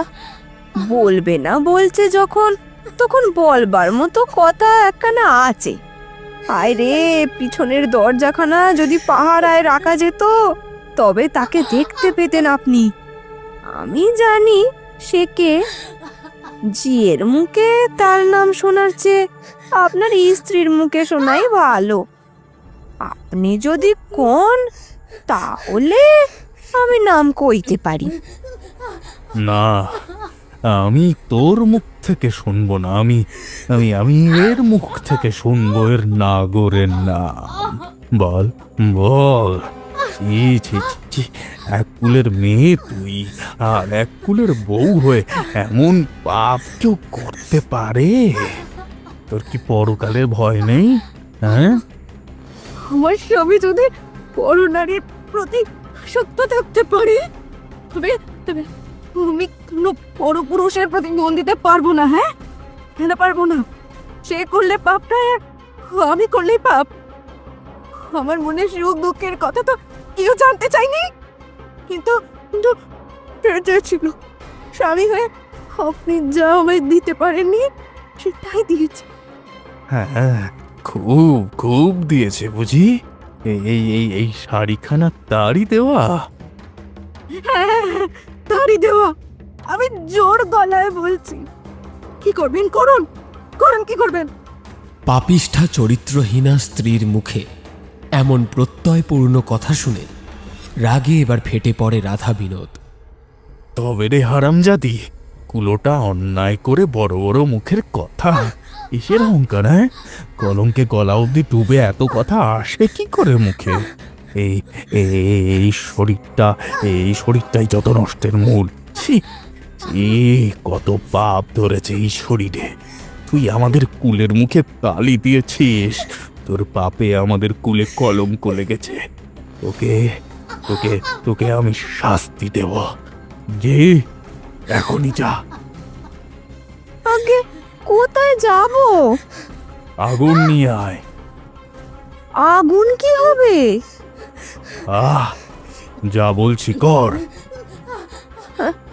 বলবে না বলছে যখন, তখন বলবার মতো কথা একখানা আছে। আয় রে, পিছনের দরজাখানা যদি পাহারায় রাখা যেত, তবে তাকে দেখতে পেতেন আপনি। আমি জানি সে কে। জিয়ের মুখে তার নাম শোনার চেয়ে আপনার স্ত্রীর মুখে শোনাই ভালো। আপনি যদি কোন, তাহলে আমি নাম কইতে পারি। না, আমি তোর মুখ থেকে শুনবো না। আমি আমি আমি এর মুখ থেকে শুনবো এর নাগরের নাম। বল, বল। ছি ছি ছি ছি, এক কুলের মেয়ে তুই, আর এক কুলের বউ হয়ে এমন পাপ কেউ করতে পারে? তোর কি পরকালের ভয় নেই? হ্যাঁ, আমার স্বামী যদি বড় নারীর প্রতি সত্য থাকতে পারে, তবে তবে আমি কোনো বড় পুরুষের প্রতি মন দিতে পারবো না। হ্যাঁ, কেন পারবো না? সে করলে পাপটা, আমি করলেই পাপ। আমার মনে সুখ দুঃখের কথা তো কেউ জানতে চাইনি, কিন্তু কিন্তু বেঁচে ছিল স্বামী হয়ে আপনি যা আমায় দিতে পারেননি সেটাই দিয়েছে। হ্যাঁ, খুব খুব দিয়েছে বুঝি। এই এই এই এই শাড়িখানা তারই দেওয়া? হ্যাঁ, তারই দেওয়া। আমি জোর গলায় বলছি, কি করবেন করুন, করুন, কি করবেন? পাপিষ্ঠা চরিত্রহীনা স্ত্রীর মুখে এমন প্রত্যয়পূর্ণ কথা শুনে রাগে এবার ফেটে পড়ে রাধা বিনোদ। তবে রে হারামজাদি, কুলোটা অন্যায় করে বড় বড় মুখের কথা, কিসের অহংকার? হ্যাঁ, কলঙ্কে গলা অবধি ডুবে এত কথা আসে কি করে মুখে? এই এই শরীরটা, এই শরীরটাই যত নষ্টের মূল। ছি ছি, কত পাপ ধরেছে এই শরীরে। তুই আমাদের কুলের মুখে তালি দিয়েছিস, তোর পাপে আমাদের কুলে কলঙ্ক লেগেছে। তোকে তোকে তোকে আমি শাস্তি দেব। যে এখনই যা। আগে কোথায় যাব? আগুন নিয়ে আয়। আগুন কি হবে? আহ, যা বলছি কর।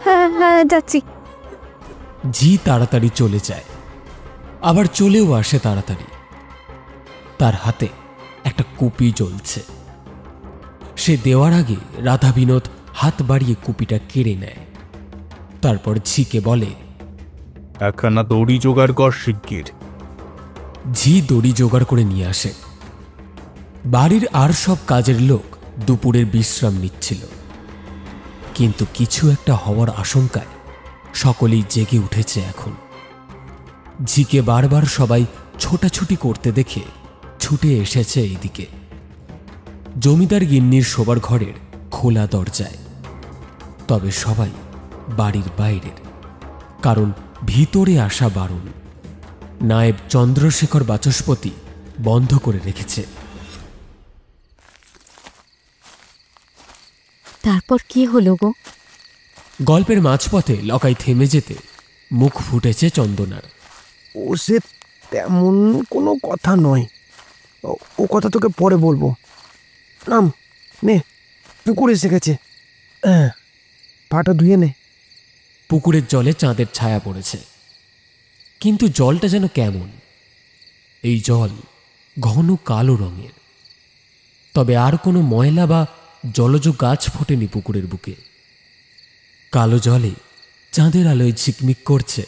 হ্যাঁ হ্যাঁ, যাচ্ছি। ঝি তাড়াতাড়ি চলে যায়, আবার চলেও আসে তাড়াতাড়ি। তার হাতে একটা কুপি জ্বলছে। সে দেওয়ার আগে রাধা বিনোদ হাত বাড়িয়ে কুপিটা কেড়ে নেয়। তারপর ঝিকে বলে, একখানা দড়ি জোগাড় কর শিগগির। ঝি দড়ি জোগাড় করে নিয়ে আসে। বাড়ির আর সব কাজের লোক দুপুরের বিশ্রাম নিচ্ছিল। কিন্তু কিছু একটা হওয়ার আশঙ্কায় সকলেই জেগে উঠেছে এখন। ঝিকে বারবার সবাই ছোটাছুটি করতে দেখে ছুটে এসেছে এইদিকে। জমিদার গিন্নির শোবার ঘরের খোলা দরজায়, তবে সবাই বাড়ির বাইরের, কারণ ভিতরে আসা বারণ। নায়েব চন্দ্রশেখর বাচস্পতি বন্ধ করে রেখেছে। তারপর কি হলো গো? গল্পের মাঝপথে লকাই থেমে যেতে মুখ ফুটেছে চন্দনার। ও সে তেমন কোনো কথা নয়, ও কথা তোকে পরে বলবো। নাম নে, পুকুর এসে গেছে, হ্যাঁ পাটা ধুয়ে নে। পুকুরের জলে চাঁদের ছায়া পড়েছে, কিন্তু জলটা যেন কেমন। এই জল ঘন কালো রঙের, তবে আর কোনো ময়লা বা জলজ গাছ ফোটেনি পুকুরের বুকে। কালো জলে চাঁদের আলোয় ঝিকমিক করছে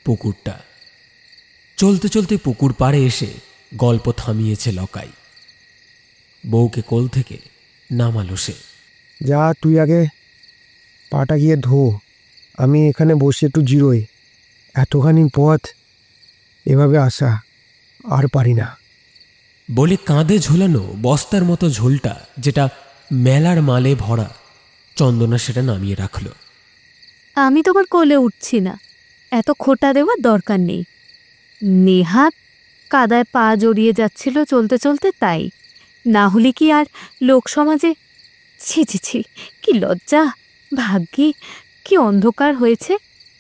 পুকুরটা। চলতে চলতে পুকুর পাড়ে এসে গল্প থামিয়েছে লকাই। বউকে কোল থেকে নামালো সে। যা তুই আগে পাটা গিয়ে ধো, আমি এখানে বসে একটু জিরোই। এতখানি পথ এভাবে আসা আর পারি না। বলে কাঁধে ঝোলানো বস্তার মতো ঝোলটা, যেটা মেলার মালে ভরা, চন্দনা সেটা নামিয়ে রাখল। আমি তোমার কোলে উঠছি না, এত খোটা দেওয়ার দরকার নেই। নেহাত কাদায় পা জড়িয়ে যাচ্ছিল চলতে চলতে, তাই না হলে কি আর লোক সমাজে। ছি ছি ছি, কি লজ্জা! ভাগ্যি কি অন্ধকার হয়েছে,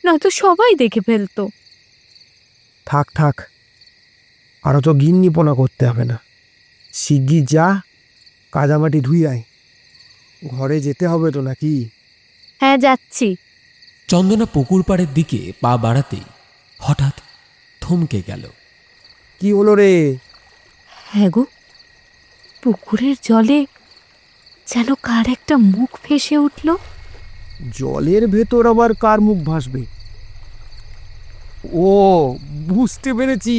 নয়তো সবাই দেখে ফেলতো। থাক থাক, আরও তো গিন্নিপনা করতে হবে না। শিগগির যা, কাদামাটি ধুই আয়, ঘরে যেতে হবে তো নাকি? হ্যাঁ যাচ্ছি। চন্দনা পুকুর পাড়ের দিকে পা বাড়াতেই হঠাৎ থমকে গেল। কি হলো রে? হ্যাঁ গো, পুকুরের জলে যেন কার একটা মুখ ভেসে উঠল। জলের ভেতর আবার কার মুখ ভাসবে? ও, বুঝতে পেরেছি।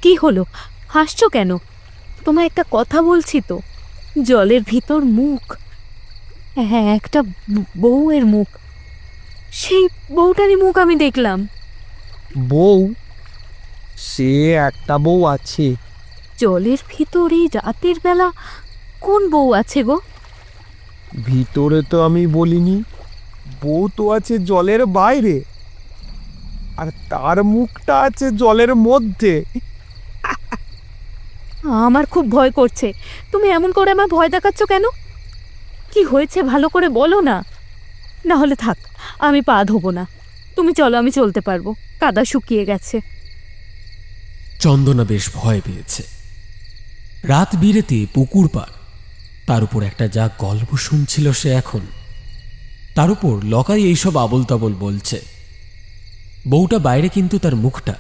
কি হলো, হাসছো কেন? তোমায় একটা কথা বলছি তো। জলের ভিতর মুখ, হ্যাঁ একটা বউয়ের মুখ। সেই বউটারই মুখ আমি দেখলাম। বউ? সে একটা বউ আছে। জলের ভিতর এই রাতের বেলা কোন বউ আছে গো? ভিতরে তো আমি বলিনি, বউ তো আছে জলের বাইরে, আর তার মুখটা আছে জলের মধ্যে। আমার খুব ভয় করছে। তুমি এমন করে আমার ভয় দেখাচ্ছ কেন? কি হয়েছে ভালো করে বলো না। না হলে থাক, আমি পা ধোবো না। তুমি চলো, আমি চলতে পারবো, কাদা শুকিয়ে গেছে। চন্দনা বেশ ভয় পেয়েছে। রাত বিরেতে পুকুর পাড়, তার উপর একটা যা গল্প শুনছিল সে এখন, তার উপর লকাই এইসব আবল তাবল বলছে। বউটা বাইরে, কিন্তু তার মুখটা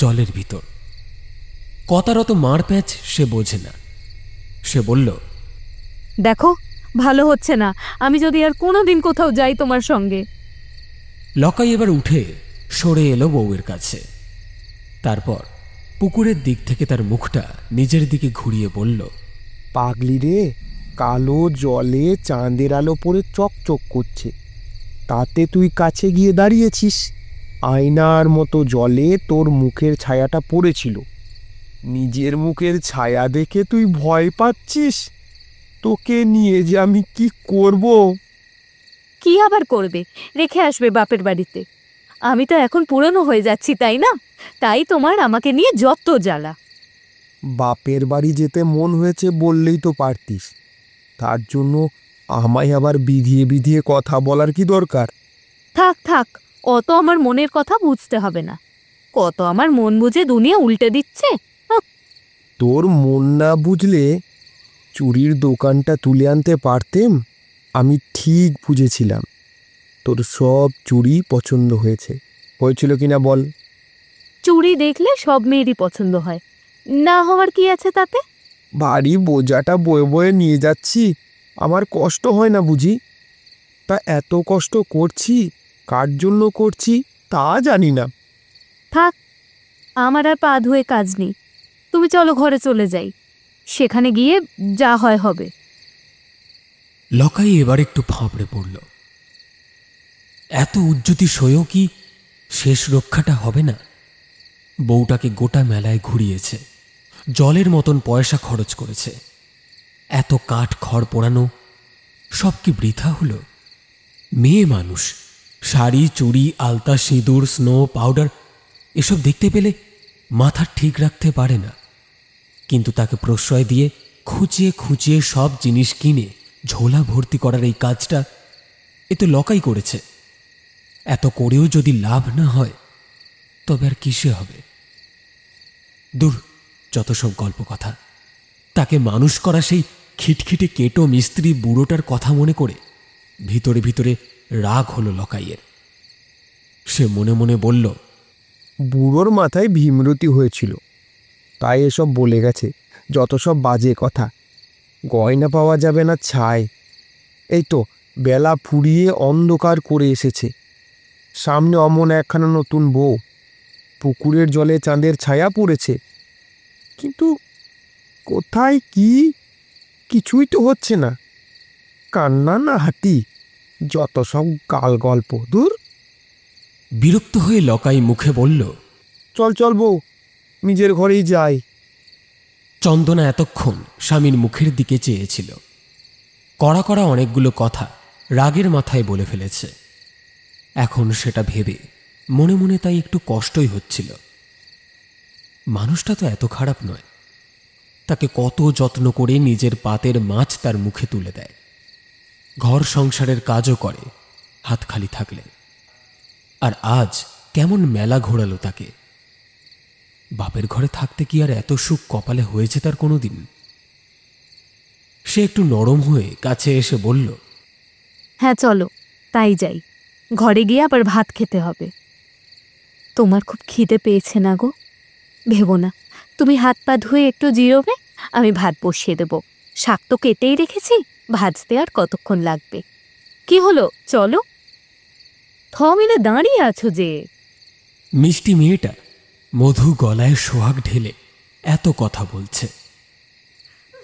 জলের ভিতর। কতারত মার প্যাঁচ সে বোঝে না। সে বলল, দেখো ভালো হচ্ছে না, আমি যদি আর কোনোদিন কোথাও যাই তোমার সঙ্গে। লকাই এবার উঠে সরে এলো বউয়ের কাছে। তারপর পুকুরের দিক থেকে তার মুখটা নিজের দিকে ঘুরিয়ে বলল, পাগলি রে, কালো জলে চাঁদের আলো পড়ে চকচক করছে, তাতে তুই কাছে গিয়ে দাঁড়িয়েছিস। আয়নার মতো জলে তোর মুখের ছায়াটা পড়েছিল। নিজের মুখের ছায়া দেখে তুই ভয় পাচ্ছিস? তোকে নিয়ে যে আমি কি করব? কি আবার করবে? রেখে আসবে বাপের বাড়িতে। আমি তো এখন পুরনো হয়ে যাচ্ছি, তাই না? তাই তোমার আমাকে নিয়ে যত জ্বালা। বাপের বাড়ি যেতে মন হয়েছে বললেই তো পারতিস, তার জন্য আমায় আবার বিধিয়ে বিধিয়ে কথা বলার কি দরকার? থাক থাক, অত আমার মনের কথা বুঝতে হবে না। কত আমার মন বুঝে দুনিয়া উল্টে দিচ্ছে। তোর মন না বুঝলে চুরির দোকানটা তুলে আনতে পারতেম। আমি ঠিক বুঝেছিলাম, তোর সব চুরি পছন্দ হয়েছে। হয়েছিল কিনা বল? চুরি দেখলে সব মেয়েরই পছন্দ হয়, না হওয়ার কি আছে তাতে? ভারী বোঝাটা বয়ে বয়ে নিয়ে যাচ্ছি, আমার কষ্ট হয় না বুঝি? তা এত কষ্ট করছি কার জন্য করছি তা জানি না। থাক, আমার আর পা ধুয়ে কাজ নেই। তুমি চলো ঘরে চলে যাই, সেখানে গিয়ে যা হয় হবে। লকাই এবার একটু ফাঁপড়ে পড়ল। এত উজ্জ্বতি সয়েও কি শেষ রক্ষাটা হবে না? বউটাকে গোটা মেলায় ঘুরিয়েছে, জলের মতন পয়সা খরচ করেছে, এত কাঠ খড় পোড়ানো সব কি বৃথা হলো? মেয়ে মানুষ শাড়ি, চুড়ি, আলতা, সিঁদুর, স্নো পাউডার এসব দেখতে পেলে মাথা ঠিক রাখতে পারে না, কিন্তু তাকে প্রশ্রয় দিয়ে খুঁচিয়ে খুঁচিয়ে সব জিনিস কিনে ঝোলা ভর্তি করার এই কাজটা এ তো লকাই করেছে। এত করেও যদি লাভ না হয় তবে আর কিসে হবে? দূর, যত সব গল্প কথা। তাকে মানুষ করা সেই খিটখিটে কেটো মিস্ত্রি বুড়োটার কথা মনে করে ভিতরে ভিতরে রাগ হলো লকাইয়ের। সে মনে মনে বলল, বুড়োর মাথায় ভীমরতি হয়েছিল, তাই এসব বলে গেছে। যত সব বাজে কথা। গয়না পাওয়া যাবে না ছাই। এই তো বেলা ফুরিয়ে অন্ধকার করে এসেছে, সামনে অমন একখানা নতুন বউ, পুকুরের জলে চাঁদের ছায়া পড়েছে, কিন্তু কোথায় কি কিছুই তো হচ্ছে না। কান্না না হাতি, যত সব গাল গল্প। দূর। বিরক্ত হয়ে লকাই মুখে বলল, চল চল বউ, নিজের ঘরেই যাই। চন্দনা এতক্ষণ স্বামীর মুখের দিকে চেয়েছিল। কড়া কড়া অনেকগুলো কথা রাগের মাথায় বলে ফেলেছে। এখন সেটা ভেবে মনে মনে তাই একটু কষ্টই হচ্ছিল। মানুষটা তো এত খারাপ নয়। তাকে কত যত্ন করে নিজের পাতের মাছ তার মুখে তুলে দেয়, ঘর সংসারের কাজও করে হাত খালি থাকলে। আর আজ কেমন মেলা ঘোরালো তাকে। বাপের ঘরে থাকতে কি আর এত সুখ কপালে হয়েছে তার কোনোদিন? সে একটু নরম হয়ে কাছে এসে বলল, হ্যাঁ চলো তাই যাই, ঘরে গিয়ে আবার ভাত খেতে হবে। তোমার খুব খিদে পেয়েছে না গো? ভেবো না, তুমি হাত পা ধুয়ে একটু জিরোবে, আমি ভাত বসিয়ে দেব। শাক তো কেটেই রেখেছি, ভাজতে আর কতক্ষণ লাগবে। কি হলো, চলো। মিলে দাঁড়িয়ে আছো যে? মিষ্টি মেয়েটা মধু গলায় সোহাগ ঢেলে এত কথা বলছে,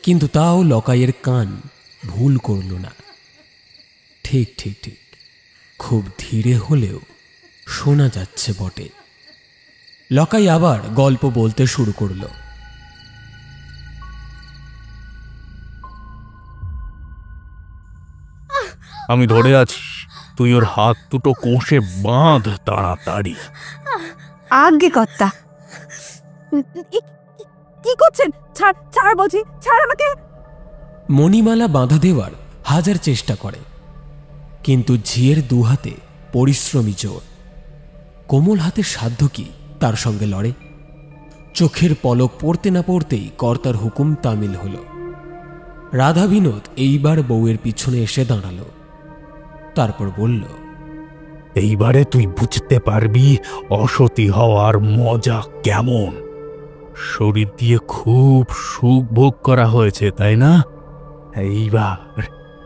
কিন্তু তাও লকাইয়ের কান ভুল করল না। ঠিক ঠিক ঠিক, খুব ধীরে হলেও শোনা যাচ্ছে বটে। লকাই আবার গল্প বলতে শুরু করল। আমি ধরে আছি, তুই ওর হাত দুটো কষে বাঁধ তাড়াতাড়ি। আজ্ঞে কর্তা। কি করছেন? ছাড় ছাড় বলছি, ছাড় আমাকে। মণিমালা বাঁধা দেওয়ার হাজার চেষ্টা করে, কিন্তু ঝিয়ের দুহাতে পরিশ্রমী জোর। কোমল হাতের সাধ্য কি তার সঙ্গে লড়ে? চোখের পলক পড়তে না পড়তেই কর্তার হুকুম তামিল হল। রাধা বিনোদ এইবার বউয়ের পিছনে এসে দাঁড়ালো, তারপর বলল, এইবারে তুই বুঝতে পারবি অসতী হওয়ার মজা কেমন। শরীর দিয়ে খুব সুখ ভোগ করা হয়েছে, তাই না? এইবার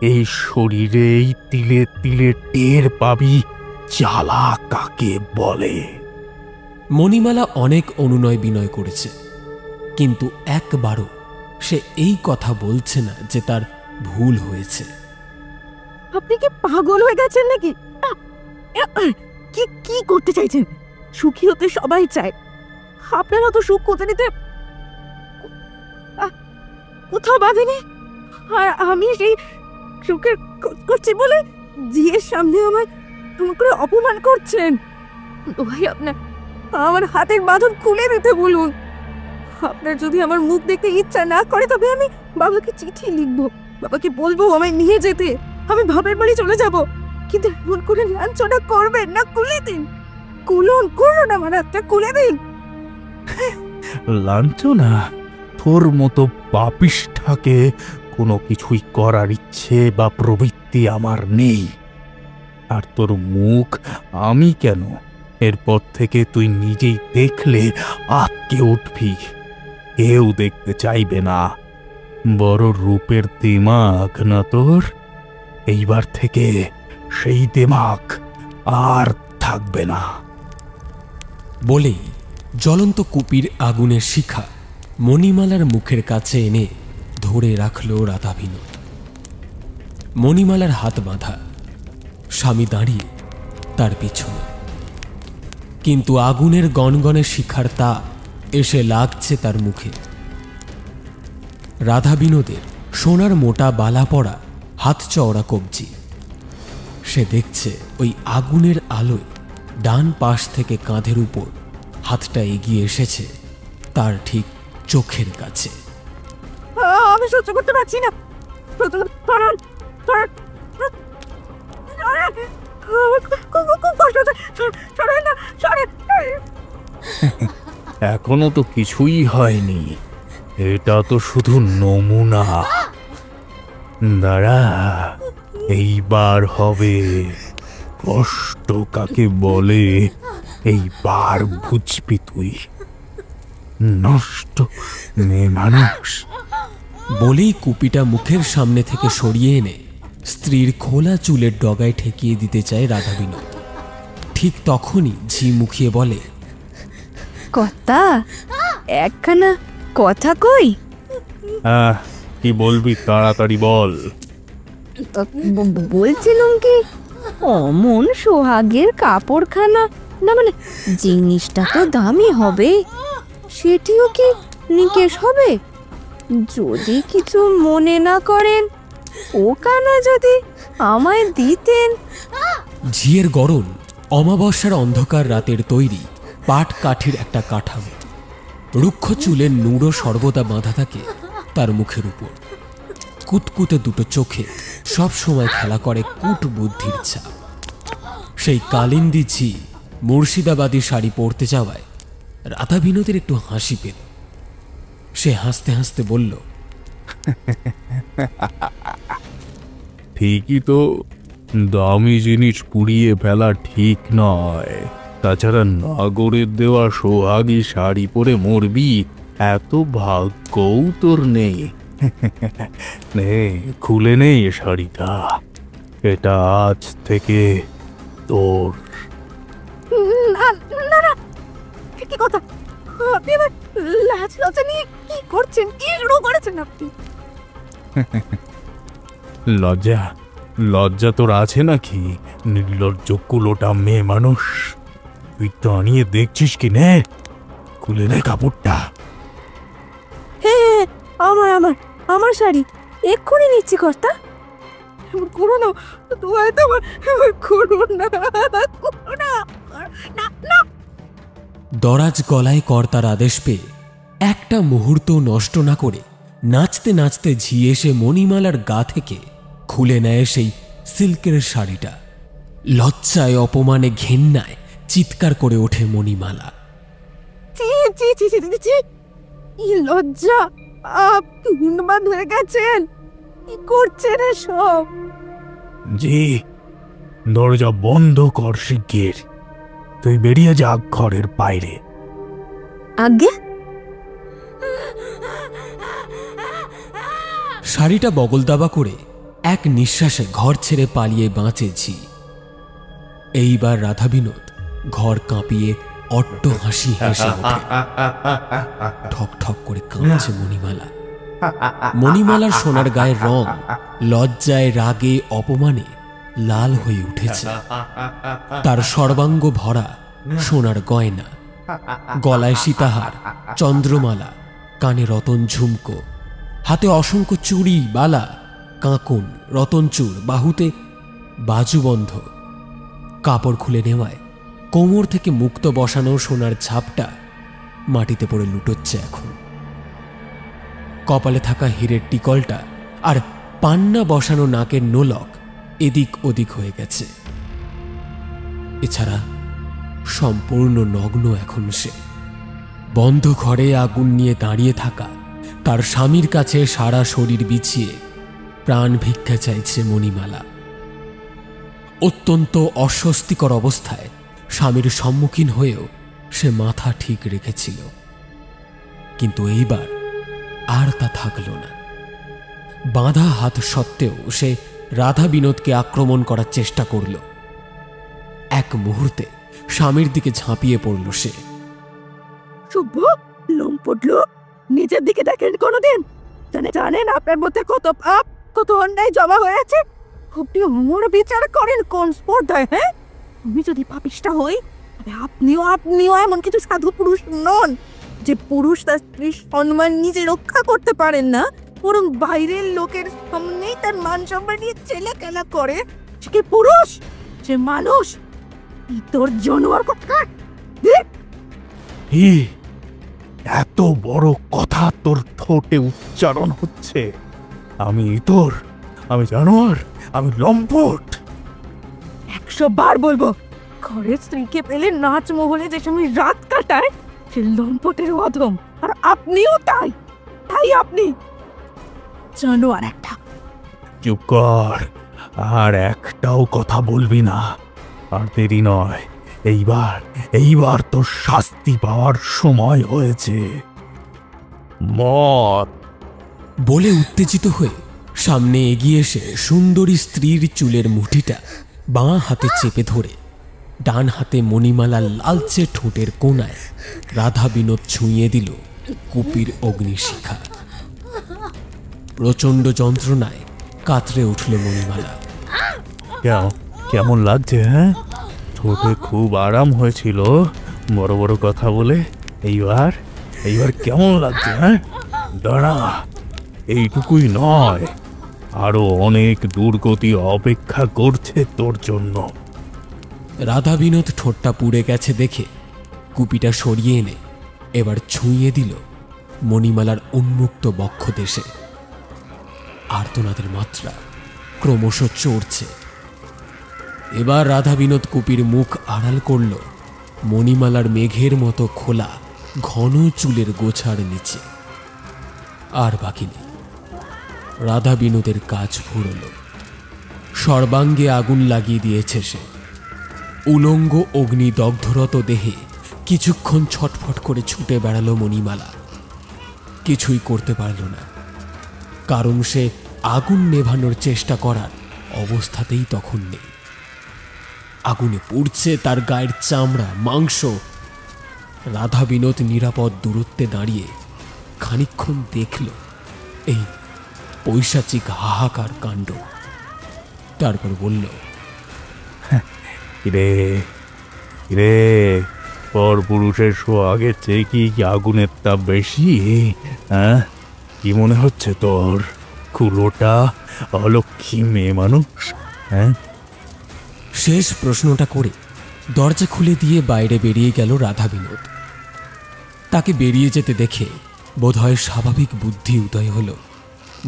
এই শরীরেই তিলে তিলে টের পাবি জ্বালা কাকে বলে। মণিমালা অনেক অনুনয় বিনয় করেছে, কিন্তু একবারও সে এই কথা বলছে না যে তার ভুল হয়েছে। আপনি কি পাগল হয়ে গেছেন নাকি? কি কি করতে চাইছেন? সুখী হতে সবাই চায়, আপনারা তো সুখ কোথা নিতে কোথাও বাঁধেনি। আর আমি সেই সুখের করছি বলে জিয়ের সামনে আমায় তুমি করে অপমান করছেন। ভাই আপনার আমার হাতের বাঁধন খুলে দিতে বলুন। আপনার যদি আমার মুখ দেখতে ইচ্ছা না করে তবে আমি বাবাকে চিঠি লিখবো, বাবাকে বলবো আমায় নিয়ে যেতে, আমি বাবার বাড়ি চলে যাব। কিন্তু এমন করে লাঞ্ছনা করবেন না, খুলে দিন। করুন আমার হাতটা খুলে দিন। লাঞ্ছনা? তোর মতো পাপিষ্ঠাকে কোনো কিছুই করার ইচ্ছে বা প্রবৃত্তি আমার নেই। আর তোর মুখ আমি কেন, এরপর থেকে তুই নিজেই দেখলে আটকে উঠবি। কেউ দেখতে চাইবে না। বড় রূপের দিমাগ না তোর? এইবার থেকে সেই দিমাগ আর থাকবে না। বলেই জ্বলন্ত কুপির আগুনের শিখা মণিমালার মুখের কাছে এনে ধরে রাখল রাধা বিনোদ। মণিমালার হাত বাঁধা, স্বামী দাঁড়িয়ে তার পিছনে। কিন্তু আগুনের গনগনে শিখার তাপ এসে লাগছে তার মুখে। রাধা বিনোদের সোনার মোটা বালা পড়া হাত চওড়া কবজি। সে দেখছে ওই আগুনের আলোয় ডান পাশ থেকে কাঁধের উপর হাতটা এগিয়ে এসেছে তার ঠিক চোখের কাছে। আমি সহ্য করতে পারছি না। এখনো তো কিছুই হয়নি, এটা তো শুধু নমুনা। দাঁড়া, এইবার হবে। কষ্ট কাকে বলে এইবার বুঝবি তুই। নষ্ট মেয়ে মানুষ। বলেই কুপিটা মুখের সামনে থেকে সরিয়ে এনে স্ত্রীর খোলা চুলের ডগায় ঠেকিয়ে দিতে চায় রাধা বিনোদ। ঠিক তখনই ঝি মুখিয়ে বলে, কর্তা, একখানা কথা কই। কি বলবি তাড়াতাড়ি বল। বলছিলাম কি, অমন সোহাগের কাপড়খানা, না মানে জিনিসটা তো দামি হবে, সেটিও কি নিকেশ হবে? যদি কিছু মনে না করেন, ওখানা যদি আমায় দিতেন। ঝিয়ের গরম অমাবস্যার অন্ধকার রাতের তৈরি পাট কাঠির একটা কাঠামো। রুক্ষ চুলের নুড়ো সর্বদা বাঁধা থাকে তার মুখের উপর। কুতকুতে দুটো চোখে সব সময় খেলা করে কূট বুদ্ধির ছাপ। সেই কালিন্দি ঝি মুর্শিদাবাদী শাড়ি পরতে যাওয়ায় রাধা বিনোদের একটু হাসি পেল। সে হাসতে হাসতে বলল, ঠিকই তো, দামি জিনিস পুড়িয়ে ফেলা ঠিক নয়। তাছাড়া নাগরের দেওয়া সোহাগী শাড়ি পরে মরবি এত ভাগ্যও তোর নেই। নে, খুলে নেই শাড়িটা, এটা আজ থেকে তোর। কি কথা? আপনি এবার লাজ লজ্জা নিয়ে কি করছেন? কি শুরু করেছেন আপনি? লজ্জা লজ্জা তোর আছে নাকি? নির্লজ্জ কুলোটা মেয়ে মানুষ। তুই দাঁড়িয়ে দেখছিস কি? নে, খুলে নে কাপড়টা। হ্যাঁ, আমার আমার আমার শাড়ি এক্ষুনি নিচ্ছি কর্তা। করো না, দোয়ায় তো করো না, করো না, না না। দরাজ গলায় কর্তার আদেশ পেয়ে একটা মুহূর্ত নষ্ট না করে নাচতে নাচতে ঝি এসে মণিমালার গা থেকে খুলে নেয় সেই সিল্কের শাড়িটা। লজ্জায় অপমানে ঘেন্নায় চিৎকার করে ওঠে মণিমালা। ছি ছি ছি ছি ছি, কি লজ্জা! আপনি উন্মাদ হয়ে গেছেন। কি করছেন এসব? জি, দরজা বন্ধ কর শিগগির। তুই বেরিয়ে যা ঘরের বাইরে। আগে শাড়িটা বগলদাবা করে এক নিঃশ্বাসে ঘর ছেড়ে পালিয়ে বাঁচে ঝি। এইবার রাধা বিনোদ ঘর কাঁপিয়ে অট্ট হাসি হেসে ওঠে। ঠক ঠক করে কাঁপছে মণিমালা। মণিমালার সোনার গায়ের রং লজ্জায় রাগে অপমানে লাল হয়ে উঠেছে। তার সর্বাঙ্গ ভরা সোনার গয়না, গলায় সীতাহার, চন্দ্রমালা, কানে রতন ঝুমকো, হাতে অসংখ্য চুড়ি, বালা, কাঁকন, রতনচূড়, বাহুতে বাজুবন্ধ। কাপড় খুলে নেওয়ায় কোমর থেকে মুক্ত বসানো সোনার ছাপটা মাটিতে পড়ে লুটোচ্ছে এখন। কপালে থাকা হীরের টিকলটা আর পান্না বসানো নাকের নোলক এদিক ওদিক হয়ে গেছে। এছাড়া সম্পূর্ণ নগ্ন এখন সে। বন্ধ ঘরে আগুন নিয়ে দাঁড়িয়ে থাকা তার স্বামীর কাছে সারা শরীর বিছিয়ে প্রাণ ভিক্ষা চাইছে মণিমালা। অত্যন্ত অস্বস্তিকর অবস্থায় স্বামীর সম্মুখীন হয়েও সে মাথা ঠিক রেখেছিল, কিন্তু এইবার আর তা থাকল না। বাঁধা হাত সত্ত্বেও সে রাধা বিনোদকে আক্রমণ করার চেষ্টা করল। এক মুহূর্তে স্বামীর দিকে ঝাঁপিয়ে পড়ল সে। শুভ লোম পড়লো, নিজের দিকে দেখেন কোনোদিন? জানেন আপনার মধ্যে কত পাপ, কত অন্যায় জমা হয়েছে? আপনি আমার বিচার করেন কোন স্পর্ধায়? হ্যাঁ, আমি যদি পাপিষ্টা হই, আপনিও এমন কিছু সাধু পুরুষ নন যে পুরুষ তার স্ত্রীর সম্মান নিজে রক্ষা করতে পারেন না, বরং বাইরের লোকের সামনেই তার মান সম্মান নিয়ে ছেলেখেলা করে। সে কি পুরুষ? সে মানুষ। তোর জানোয়ার কোথাকার! এত বড় কথা তোর ঠোঁটে উচ্চারণ হচ্ছে? আমি জানোয়ার, আমি লম্পট। 100 বার বলবো, ঘরের স্ত্রীকে পেলে নাচ মহলে যে সময় রাত কাটায় সে লম্পটের অধম। আর আপনিও তাই আপনি জানোয়ার একটা। চুপ কর, আর একটাও কথা বলবি না। আর দেরি নয়, এইবার তোর শাস্তি পাওয়ার সময় হয়েছে। মত বলে উত্তেজিত হয়ে সামনে এগিয়ে এসে সুন্দরী স্ত্রীর চুলের মুঠিটা বাঁ হাতে চেপে ধরে ডান হাতে মণিমালার লালচে ঠোঁটের কোণায় রাধা বিনোদ ছুঁয়ে দিল কুপির অগ্নিশিখা। প্রচণ্ড যন্ত্রণায় কাতরে উঠল মণিমালা। কেমন লাগছে? হ্যাঁ, ঠোঁটে খুব আরাম হয়েছিল বড় বড় কথা বলে। এইবার কেমন লাগছে? হ্যাঁ, দাঁড়া, এইটুকুই নয়, আরো অনেক দুর্গতি অপেক্ষা করছে তোর জন্য। রাধা বিনোদ ঠোঁটটা পুড়ে গেছে দেখে কুপিটা সরিয়ে এনে এবার ছুঁয়ে দিল মণিমালার উন্মুক্ত বক্ষদেশে। আর্তনাদের মাত্রা ক্রমশ চড়ছে। এবার রাধা বিনোদ কুপির মুখ আড়াল করল মণিমালার মেঘের মতো খোলা ঘন চুলের গোছার নিচে। আর বাকি নেই, রাধা বিনোদের কাজ ফুরল। সর্বাঙ্গে আগুন লাগিয়ে দিয়েছে সে। উলঙ্গ অগ্নি দগ্ধরত দেহে কিছুক্ষণ ছটফট করে ছুটে বেড়ালো মণিমালা। কিছুই করতে পারল না, কারণ সে আগুন নেভানোর চেষ্টা করার অবস্থাতেই তখন নেই। আগুনে পুড়ছে তার গায়ের চামড়া, মাংস। রাধা বিনোদ নিরাপদ দূরত্বে দাঁড়িয়ে খানিকক্ষণ দেখল এই পৈশাচিক হাহাকার কাণ্ড। তারপর বলল, রে, পর পুরুষের সোহাগের চেয়ে কি আগুনের তাপ বেশি? হ্যাঁ, কি মনে হচ্ছে তোর? কুলোটা অলক্ষী মেয়ে মানুষ। হ্যাঁ, শেষ প্রশ্নটা করে দরজা খুলে দিয়ে বাইরে বেরিয়ে গেল রাধা বিনোদ। তাকে বেরিয়ে যেতে দেখে বোধহয় স্বাভাবিক বুদ্ধি উদয় হল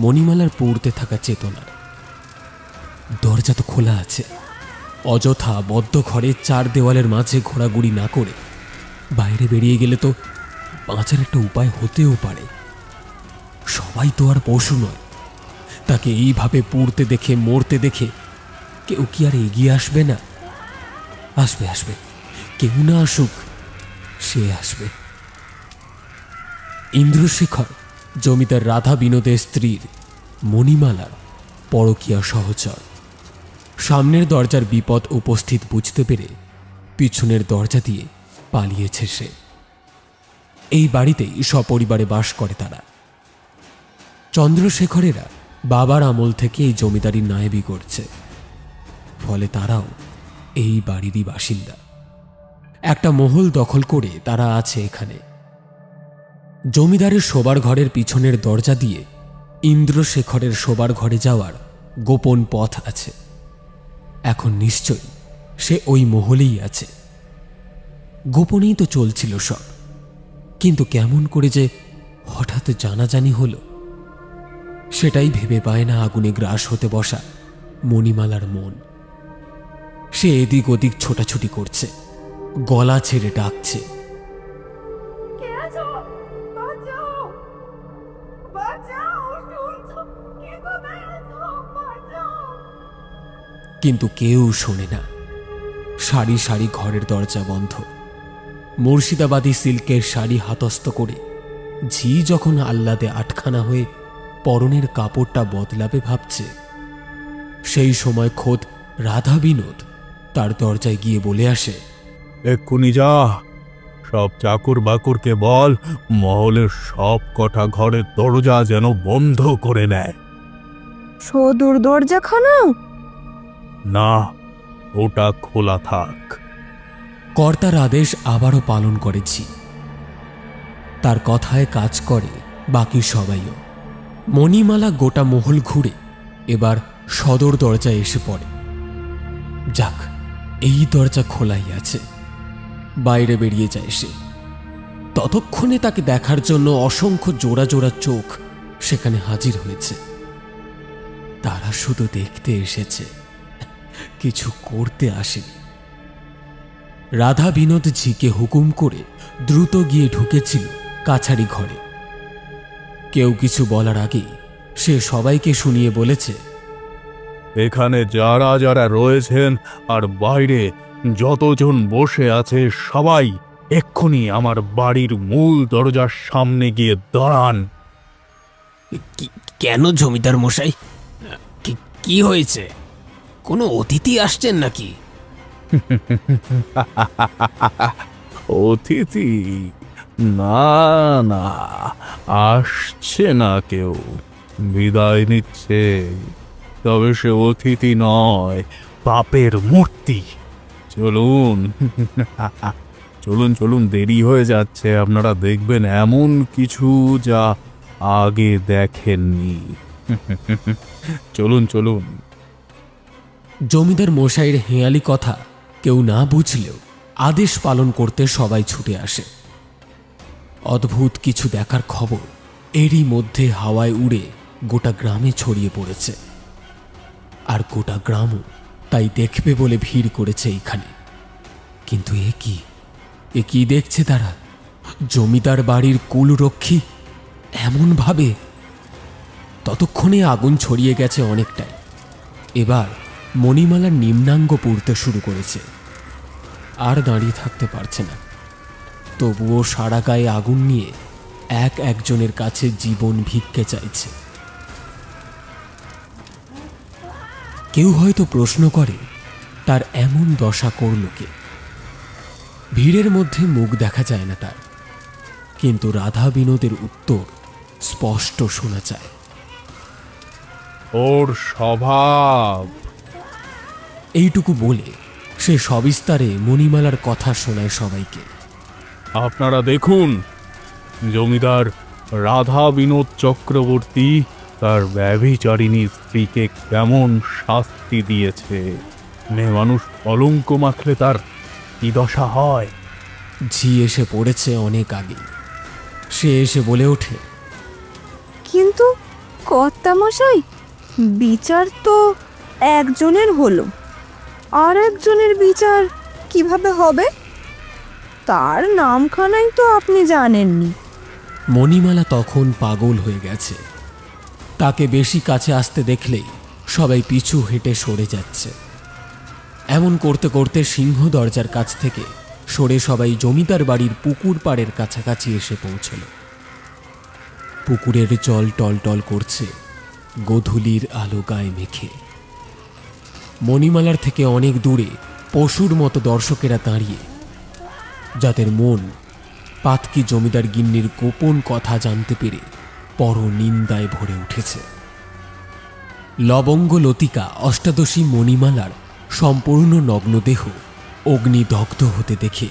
মণিমালার পড়তে থাকা চেতনার। দরজা তো খোলা আছে, অযথা বদ্ধ ঘরে চার দেওয়ালের মাঝে ঘোরাঘুরি না করে বাইরে বেরিয়ে গেলে তো বাঁচার একটা উপায় হতেও পারে। সবাই তো আর পশু নয়। তাকে এইভাবে পড়তে দেখে, মরতে দেখে কেউ কি আর এগিয়ে আসবে না? আসবে, কেউ না আসুক, সে আসবে। ইন্দ্রশেখর জমিদার রাধা বিনোদের স্ত্রীর মণিমালার পরকীয়া সহচর। সামনের দরজার বিপদ উপস্থিত বুঝতে পেরে পিছনের দরজা দিয়ে পালিয়েছে সে। এই বাড়িতেই সপরিবারে বাস করে তারা। চন্দ্রশেখরেরা বাবার আমল থেকে এই জমিদারি নায়েবি করছে, ফলে তারাও এই বাড়িরই বাসিন্দা। একটা মহল দখল করে তারা আছে এখানে। জমিদারের শোবার ঘরের পিছনের দরজা দিয়ে ইন্দ্রশেখরের শোবার ঘরে যাওয়ার গোপন পথ আছে। এখন নিশ্চয়ই সে ওই মহলেই আছে। গোপনেই তো চলছিল সব, কিন্তু কেমন করে যে হঠাৎ জানাজানি হলো সেটাই ভেবে পায় না আগুনে গ্রাস হতে বসা মণিমালার মন। সে এদিক ওদিক ছোটাছুটি করছে, গলা ছেড়ে ডাকছে, কিন্তু কেউ শোনে না। সারি সারি ঘরের দরজা বন্ধ। মুর্শিদাবাদী সিল্কের শাড়ি হাতস্থ করে ঝি যখন আহ্লাদে আটখানা হয়ে পরনের কাপড়টা বদলাবে ভাবছে, সেই সময় খোদ রাধা বিনোদ তার দরজায় গিয়ে বলে আসে, এক্ষুনি যা, সব চাকর বাকরকে বল মহলের সব কটা ঘরের দরজা যেন বন্ধ করে নেয়। সদর দরজাখানা না, ওটা খোলা থাক। কর্তার আদেশ আবারও পালন করেছি। তার কথায় কাজ করে বাকি সবাইও। মণিমালা গোটা মহল ঘুরে এবার সদর দরজায় এসে পড়ে। যাক, এই দরজা খোলাই আছে। বাইরে বেরিয়ে যায় সে। ততক্ষণে তাকে দেখার জন্য অসংখ্য জোড়া জোড়া চোখ সেখানে হাজির হয়েছে। তারা শুধু দেখতে এসেছে, কিছু করতে আসেনি। রাধা বিনোদ ঝিকে হুকুম করে দ্রুত গিয়ে ঢুকেছিল কাছারি ঘরে। কেউ কিছু বলার আগেই সে সবাইকে শুনিয়ে বলেছে, এখানে যারা যারা রয়েছেন আর বাইরে যতজন বসে আছে সবাই এক্ষুনি আমার বাড়ির মূল দরজার সামনে গিয়ে দাঁড়ান। কেন জমিদার মশাই, কি হয়েছে? কোনো অতিথি আসছেন নাকি? অতিথি? না না, আসছে না কেউ, বিদায় নিচ্ছে। তবে সে অতিথি নয়, পাপের মূর্তি। চলুন চলুন চলুন, দেরি হয়ে যাচ্ছে। আপনারা দেখবেন এমন কিছু যা আগে দেখেননি। চলুন চলুন। জমিদার মশাইয়ের হেঁয়ালি কথা কেউ না বুঝলেও আদেশ পালন করতে সবাই ছুটে আসে। অদ্ভুত কিছু দেখার খবর এরই মধ্যে হাওয়ায় উড়ে গোটা গ্রামে ছড়িয়ে পড়েছে। আর গোটা গ্রামও তাই দেখবে বলে ভিড় করেছে এইখানে। কিন্তু এ কি দেখছে তারা? জমিদার বাড়ির কুলরক্ষী এমন ভাবে? ততক্ষণে আগুন ছড়িয়ে গেছে অনেকটাই। এবার মণিমালার নিম্নাঙ্গ পুড়তে শুরু করেছে। আর দাঁড়িয়ে থাকতে পারছে না। তবুও সারা গায়ে আগুন নিয়ে একজনের কাছে জীবন ভিক্ষে চাইছে। কেউ হয়তো প্রশ্ন করে, তার এমন দশা করল কে? ভিড়ের মধ্যে মুখ দেখা যায় না তার, কিন্তু রাধা বিনোদের উত্তর স্পষ্ট শোনা যায়। ওর স্বভাব। এইটুকু বলে সে সবিস্তারে মণিমালার কথা শোনায় সবাইকে। আপনারা দেখুন, জমিদার রাধা বিনোদ চক্রবর্তী তার ব্যভিচারিণী স্ত্রীকে কেমন শাস্তি দিয়েছে। মেয়ে মানুষ কলঙ্ক মাখলে তার কি দশা হয়। ঝি এসে পড়েছে অনেক আগে। সে এসে বলে ওঠে, কিন্তু কর্তামশাই, বিচার তো একজনের হলো, আর একজনের বিচার কিভাবে হবে? তার নামখানাই তো আপনি জানেননি। মণিমালা তখন পাগল হয়ে গেছে। তাকে বেশি কাছে আসতে দেখলেই সবাই পিছু হেঁটে সরে যাচ্ছে। এমন করতে করতে সিংহ দরজার কাছ থেকে সরে সবাই জমিদার বাড়ির পুকুর পাড়ের কাছাকাছি এসে পৌঁছল। পুকুরের জল টলটল করছে গোধূলির আলো গায়ে মেখে। মণিমালার থেকে অনেক দূরে পশুর মতো দর্শকেরা দাঁড়িয়ে, যাদের মন পাতকি জমিদার গিন্নির গোপন কথা জানতে পেরে পর নিন্দায় ভরে উঠেছে। লবঙ্গ লতিকা অষ্টাদশী মণিমালার সম্পূর্ণ নগ্নদেহ অগ্নিদগ্ধ হতে দেখে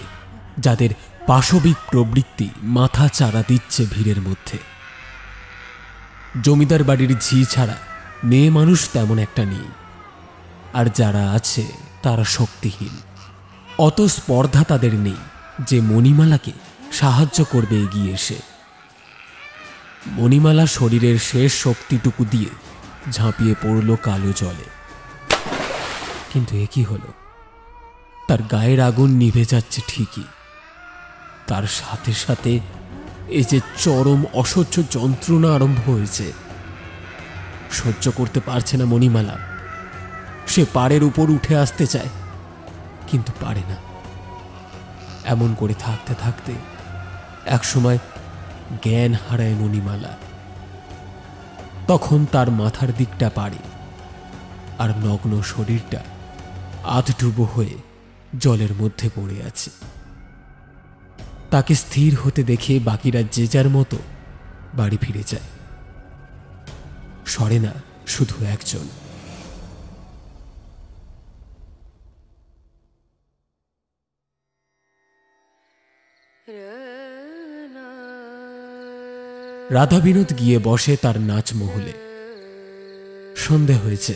যাদের পাশবিক প্রবৃত্তি মাথা চারা দিচ্ছে ভিড়ের মধ্যে। জমিদার বাড়ির ঝি ছাড়া মেয়ে মানুষ তেমন একটা নেই, আর যারা আছে তারা শক্তিহীন। অত স্পর্ধা তাদের নেই যে মণিমালাকে সাহায্য করবে এগিয়ে এসে। মণিমালা শরীরের শেষ শক্তিটুকু দিয়ে ঝাঁপিয়ে পড়ল কালো জলে। কিন্তু এ কি হলো? তার গায়ের আগুন নিভে যাচ্ছে ঠিকই, তার সাথে সাথে এই যে চরম অসহ্য যন্ত্রণা আরম্ভ হয়েছে। সহ্য করতে পারছে না মণিমালা। সে পাড়ের উপর উঠে আসতে চায়, কিন্তু পারে না। এমন করে থাকতে থাকতে একসময় জ্ঞান হারায় মণিমালা। তখন তার মাথার দিকটা পাড়ে, আর নগ্ন শরীরটা আধডুবো হয়ে জলের মধ্যে পড়ে আছে। তাকে স্থির হতে দেখে বাকিরা যে যার মতো বাড়ি ফিরে যায়। সরে না শুধু একজন। রাধা বিনোদ গিয়ে বসে তার নাচ মহলে। সন্ধে হয়েছে,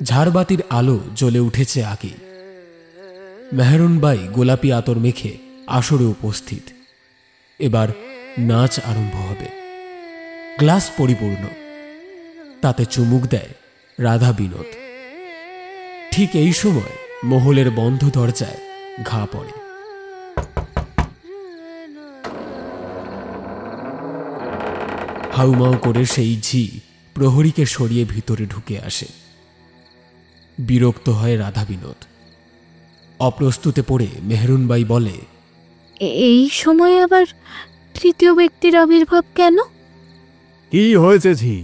ঝাড়বাতির আলো জ্বলে উঠেছে আগেই। মেহরুনবাই গোলাপি আতর মেখে আসরে উপস্থিত। এবার নাচ আরম্ভ হবে। গ্লাস পরিপূর্ণ, তাতে চুমুক দেয় রাধা বিনোদ। ঠিক এই সময় মহলের বন্ধ দরজায় ঘা পড়ে। হাউমাউ করে সেই ঝি প্রহরীকে সরিয়ে ভিতরে ঢুকে আসে। বিরক্ত হয় রাধা বিনোদ। অপ্রস্তুতে পড়ে মেহরুনবাই বলে, এই সময় আবার তৃতীয় ব্যক্তির আবির্ভাব কেন? কি হয়েছে ঝি,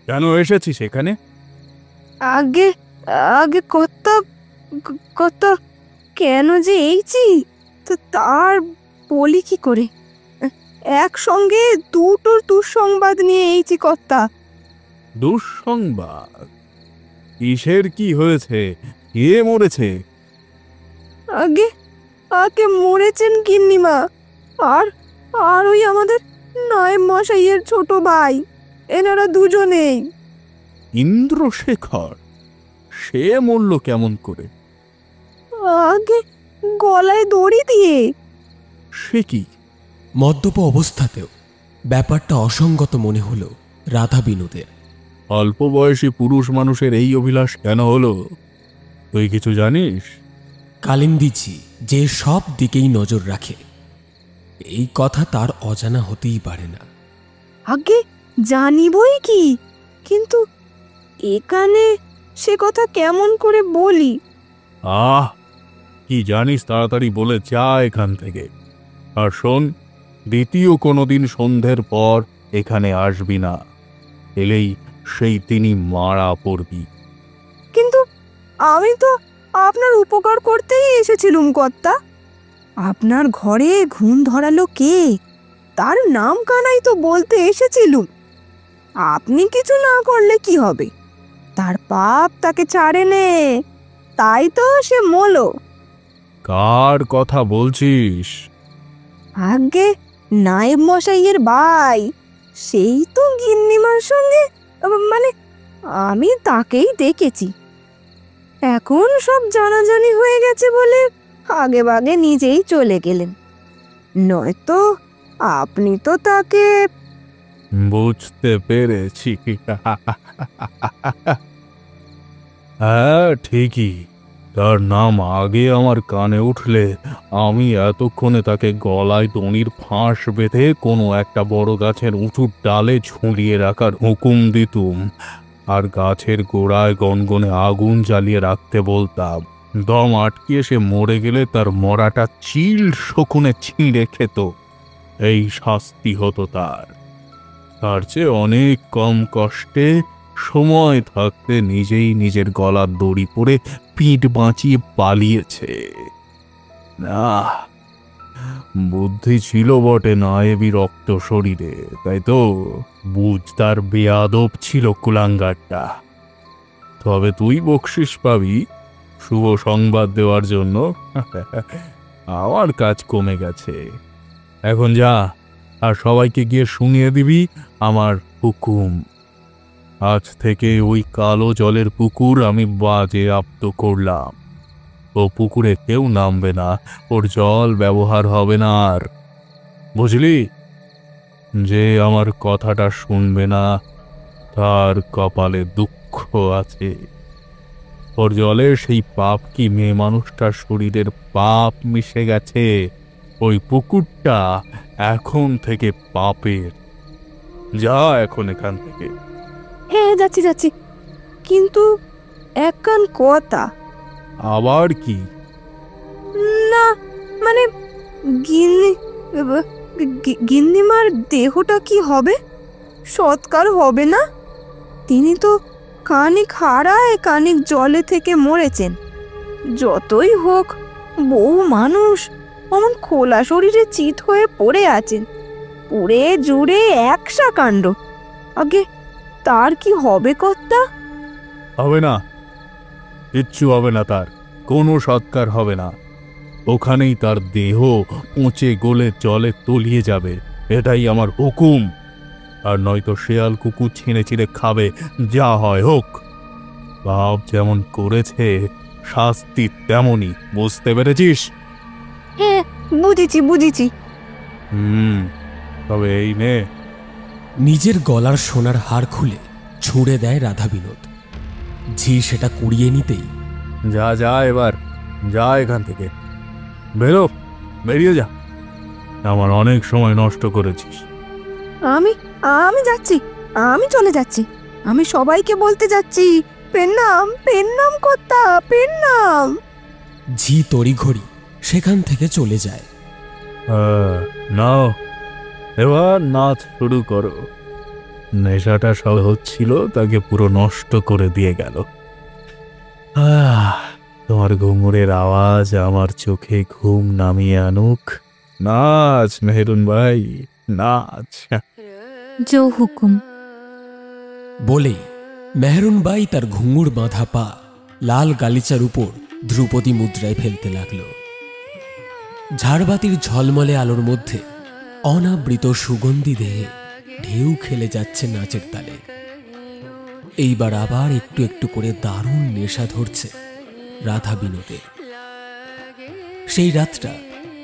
কেন এসেছিস এখানে? আগে আগে কর্তা কর্তা কেন যে এইছি তো তার বলি কি করে? একসঙ্গে দুটোর দুঃসংবাদ নিয়ে এইছি কর্তা। দুঃসংবাদ? কিসের কি হয়েছে? কে মরেছে? আগে আগে মরেছেন গিন্নিমা, আর আর ওই আমাদের নায়েব মশাইয়ের ছোট ভাই, এনারা দুজনেই। ইন্দ্রশেখর? সে মরল কেমন করে? আগে গলায় দড়ি দিয়ে। সে কি? মদ্যপ অবস্থাতেও ব্যাপারটা অসঙ্গত মনে হলো রাধা বিনোদের। অল্প বয়সী পুরুষ মানুষের এই অভিলাষ কেন হলো, তুই কিছু জানিস? কালিন্দিজি যে সব দিকেই নজর রাখে, এই কথা তার অজানা হতেই পারে না। আগে জানিবই কি, কিন্তু এখানে সে কথা কেমন করে বলি? আহ, কি জানিস তাড়াতাড়ি বলে যা এখান থেকে। আর শোন, দ্বিতীয় কোনোদিন সন্ধ্যের পর এখানে আসবি না, এলেই সেই তিনি মারা পড়বি। কিন্তু আমি তো আপনার উপকার করতেই এসেছিলুম কর্তা। আপনার ঘরে ঘুম ধরালো কে, তার নাম কানাই তো বলতে এসেছিলুম। আপনি কিছু না করলে কি হবে? তার পাপ তাকে ছাড়ে নে, তাই তো সে মলো। কার কথা বলছিস? আগে নায়েব মশাইয়ের ভাই, সেই তো গিন্নিমার সঙ্গে, মানে আমি তাকেই দেখেছি। এখন সব জানাজানি হয়ে গেছে বলে আগে ভাগে নিজেই চলে গেলেন, নয়তো আপনি তো তাকে। বুঝতে পেরেছি। হ্যাঁ ঠিকই, তার নাম আগে আমার কানে উঠলে আমি এতক্ষণে তাকে গলায় দড়ির ফাঁস বেঁধে কোনো একটা বড় গাছের উঁচু ডালে ঝুলিয়ে রাখার হুকুম দিতুম, আর গাছের গোড়ায় গনগনে আগুন জ্বালিয়ে রাখতে বলতাম। দম আটকিয়ে সে মরে গেলে তার মরাটা চিল শকুনে ছিঁড়ে খেত। এই শাস্তি হতো তার। তার চেয়ে অনেক কম কষ্টে সময় থাকতে নিজেই নিজের গলার দড়ি পরে পিঠ বাঁচিয়ে পালিয়েছে। না, বুদ্ধি ছিল বটে নায়েবি রক্ত শরীরে, তাই তো বুঝ তার বেয়াদব ছিল কুলাঙ্গারটা। তবে তুই বকশিস পাবি শুভ সংবাদ দেওয়ার জন্য। আমার কাজ কমে গেছে, এখন যা আর সবাইকে গিয়ে শুনিয়ে দিবি আমার হুকুম। আজ থেকে ওই কালো জলের পুকুর আমি বাজেয়াপ্ত করলাম। ও পুকুরে কেউ নামবে না, ওর জল ব্যবহার হবে না আর। বুঝলি? যে আমার কথাটা শুনবে না তার কপালে দুঃখ আছে। ওর জলে সেই পাপ কি মেয়ে মানুষটার শরীরের পাপ মিশে গেছে। ওই পুকুরটা এখন থেকে পাপের। যা এখন এখান থেকে। হ্যাঁ যাচ্ছি যাচ্ছি, কিন্তু একখান কথা। আবার কি? না মানে গিন্নিমার দেহটা কি হবে? সৎকার হবে না? তিনি তো খানিক হারায় খানিক জলে থেকে মরেছেন। যতই হোক বউ মানুষ, অমন খোলা শরীরে চিত হয়ে পড়ে আছেন, পুড়ে জুড়ে একসা কাণ্ড। আগে তার কি হবে কর্তা? হবে না, কিচ্ছু হবে না, তার কোনো সৎকার হবে না। ওখানেই তার দেহ পচে গলে জলে তলিয়ে যাবে, এটাই আমার হুকুম। আর নয়তো শেয়াল কুকুর ছিঁড়ে ছিঁড়ে খাবে, যা হয় হোক। বাপ যেমন করেছে শাস্তি তেমনই, বুঝতে পেরেছিস? হ্যাঁ, বুঝেছি বুঝেছি। তবে এই নে। নিজের গলার সোনার হার খুলে ছুঁড়ে দেয় রাধা বিনোদ। ঝি সেটা কুড়িয়ে নিতেই, যা যা, এবার যা এখান থেকে, বেরো, বেরিয়ে যা। আমার অনেক সময় নষ্ট করেছিস। আমি আমি যাচ্ছি, আমি চলে যাচ্ছি। আমি সবাইকে বলতে যাচ্ছি, পেন্নাম পেন্নাম কর্তা, পেন্নাম। ঝি তড়িঘড়ি সেখান থেকে চলে যায়। নাও, এবার নাচ শুরু করো। নেশাটা সব হচ্ছিল, তাকে পুরো নষ্ট করে দিয়ে গেল। তোমার ঘুঙুরের আওয়াজ আমার চোখে ঘুম নামিয়ে আনুক। নাচ মেহেরুন ভাই, নাচ। জো হুকুম। বলেই মেহরুন বাই তার ঘুঙুর বাঁধা পা লাল গালিচার উপর ধ্রুপদী মুদ্রায় ফেলতে লাগল। ঝাড়বাতির ঝলমলে আলোর মধ্যে অনাবৃত সুগন্ধি দেহে ঢেউ খেলে যাচ্ছে নাচের তালে। এইবার আবার একটু একটু করে দারুণ নেশা ধরছে রাধা বিনোদের। সেই রাতটা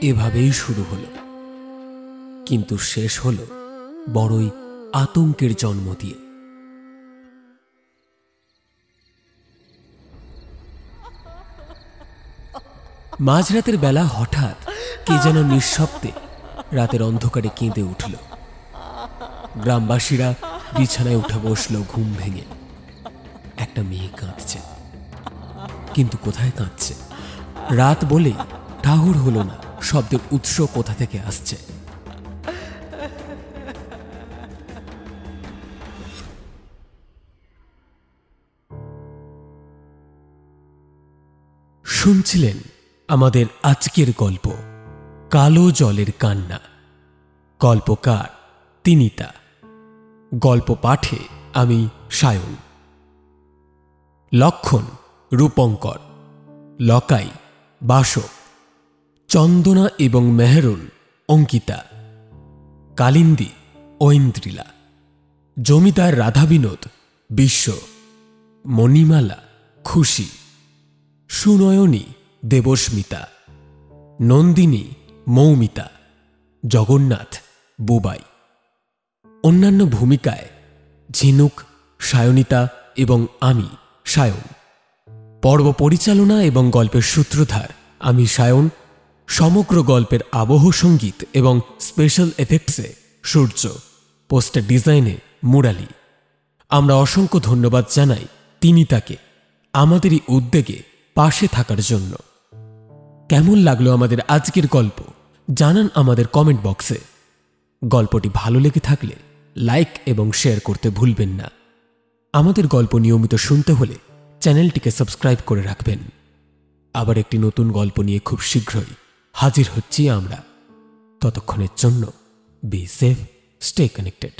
এভাবেই শুরু হলো, কিন্তু শেষ হলো বড়ই আতঙ্কের জন্ম দিয়ে। মাঝরাতের বেলা হঠাৎ কে যেন নিঃশব্দে রাতের অন্ধকারে কেঁদে উঠল। গ্রামবাসীরা বিছানায় উঠে বসল ঘুম ভেঙে। একটা মেয়ে কাঁদছে, কিন্তু কোথায় কাঁদছে? রাত বলেই ঠাহর হলো না শব্দের উৎস কোথা থেকে আসছে। শুনছিলেন আমাদের আজকের গল্প কালো জলের কান্না। গল্পকার তিনিতা। গল্প পাঠে আমি সায়ন। লক্ষণ রূপঙ্কর, লকাই বাসক, চন্দনা এবং মেহরুন অঙ্কিতা, কালিন্দী ঐন্দ্রিলা, জমিদার রাধা বিনোদ বিশ্ব, মণিমালা খুশি, সুনয়নী দেবস্মিতা, নন্দিনী মৌমিতা, জগন্নাথ বুবাই। অন্যান্য ভূমিকায় ঝিনুক, সায়নিতা এবং আমি সায়ন। পর্ব পরিচালনা এবং গল্পের সূত্রধার আমি সায়ন। সমগ্র গল্পের আবহ সঙ্গীত এবং স্পেশাল এফেক্টসে সূর্য, পোস্টার ডিজাইনে মুরালি। আমরা অসংখ্য ধন্যবাদ জানাই তিনিতাকে আমাদের এই উদ্যোগে পাশে থাকার জন্য। কেমন লাগলো আমাদের আজকের গল্প জানান আমাদের কমেন্ট বক্সে। গল্পটি ভালো লেগে থাকলে লাইক এবং শেয়ার করতে ভুলবেন না। আমাদের গল্প নিয়মিত শুনতে হলে চ্যানেলটিকে সাবস্ক্রাইব করে রাখবেন। আবার একটি নতুন গল্প নিয়ে খুব শীঘ্রই হাজির হচ্ছি আমরা। ততক্ষণের জন্য বি সেফ, স্টে কানেক্টেড।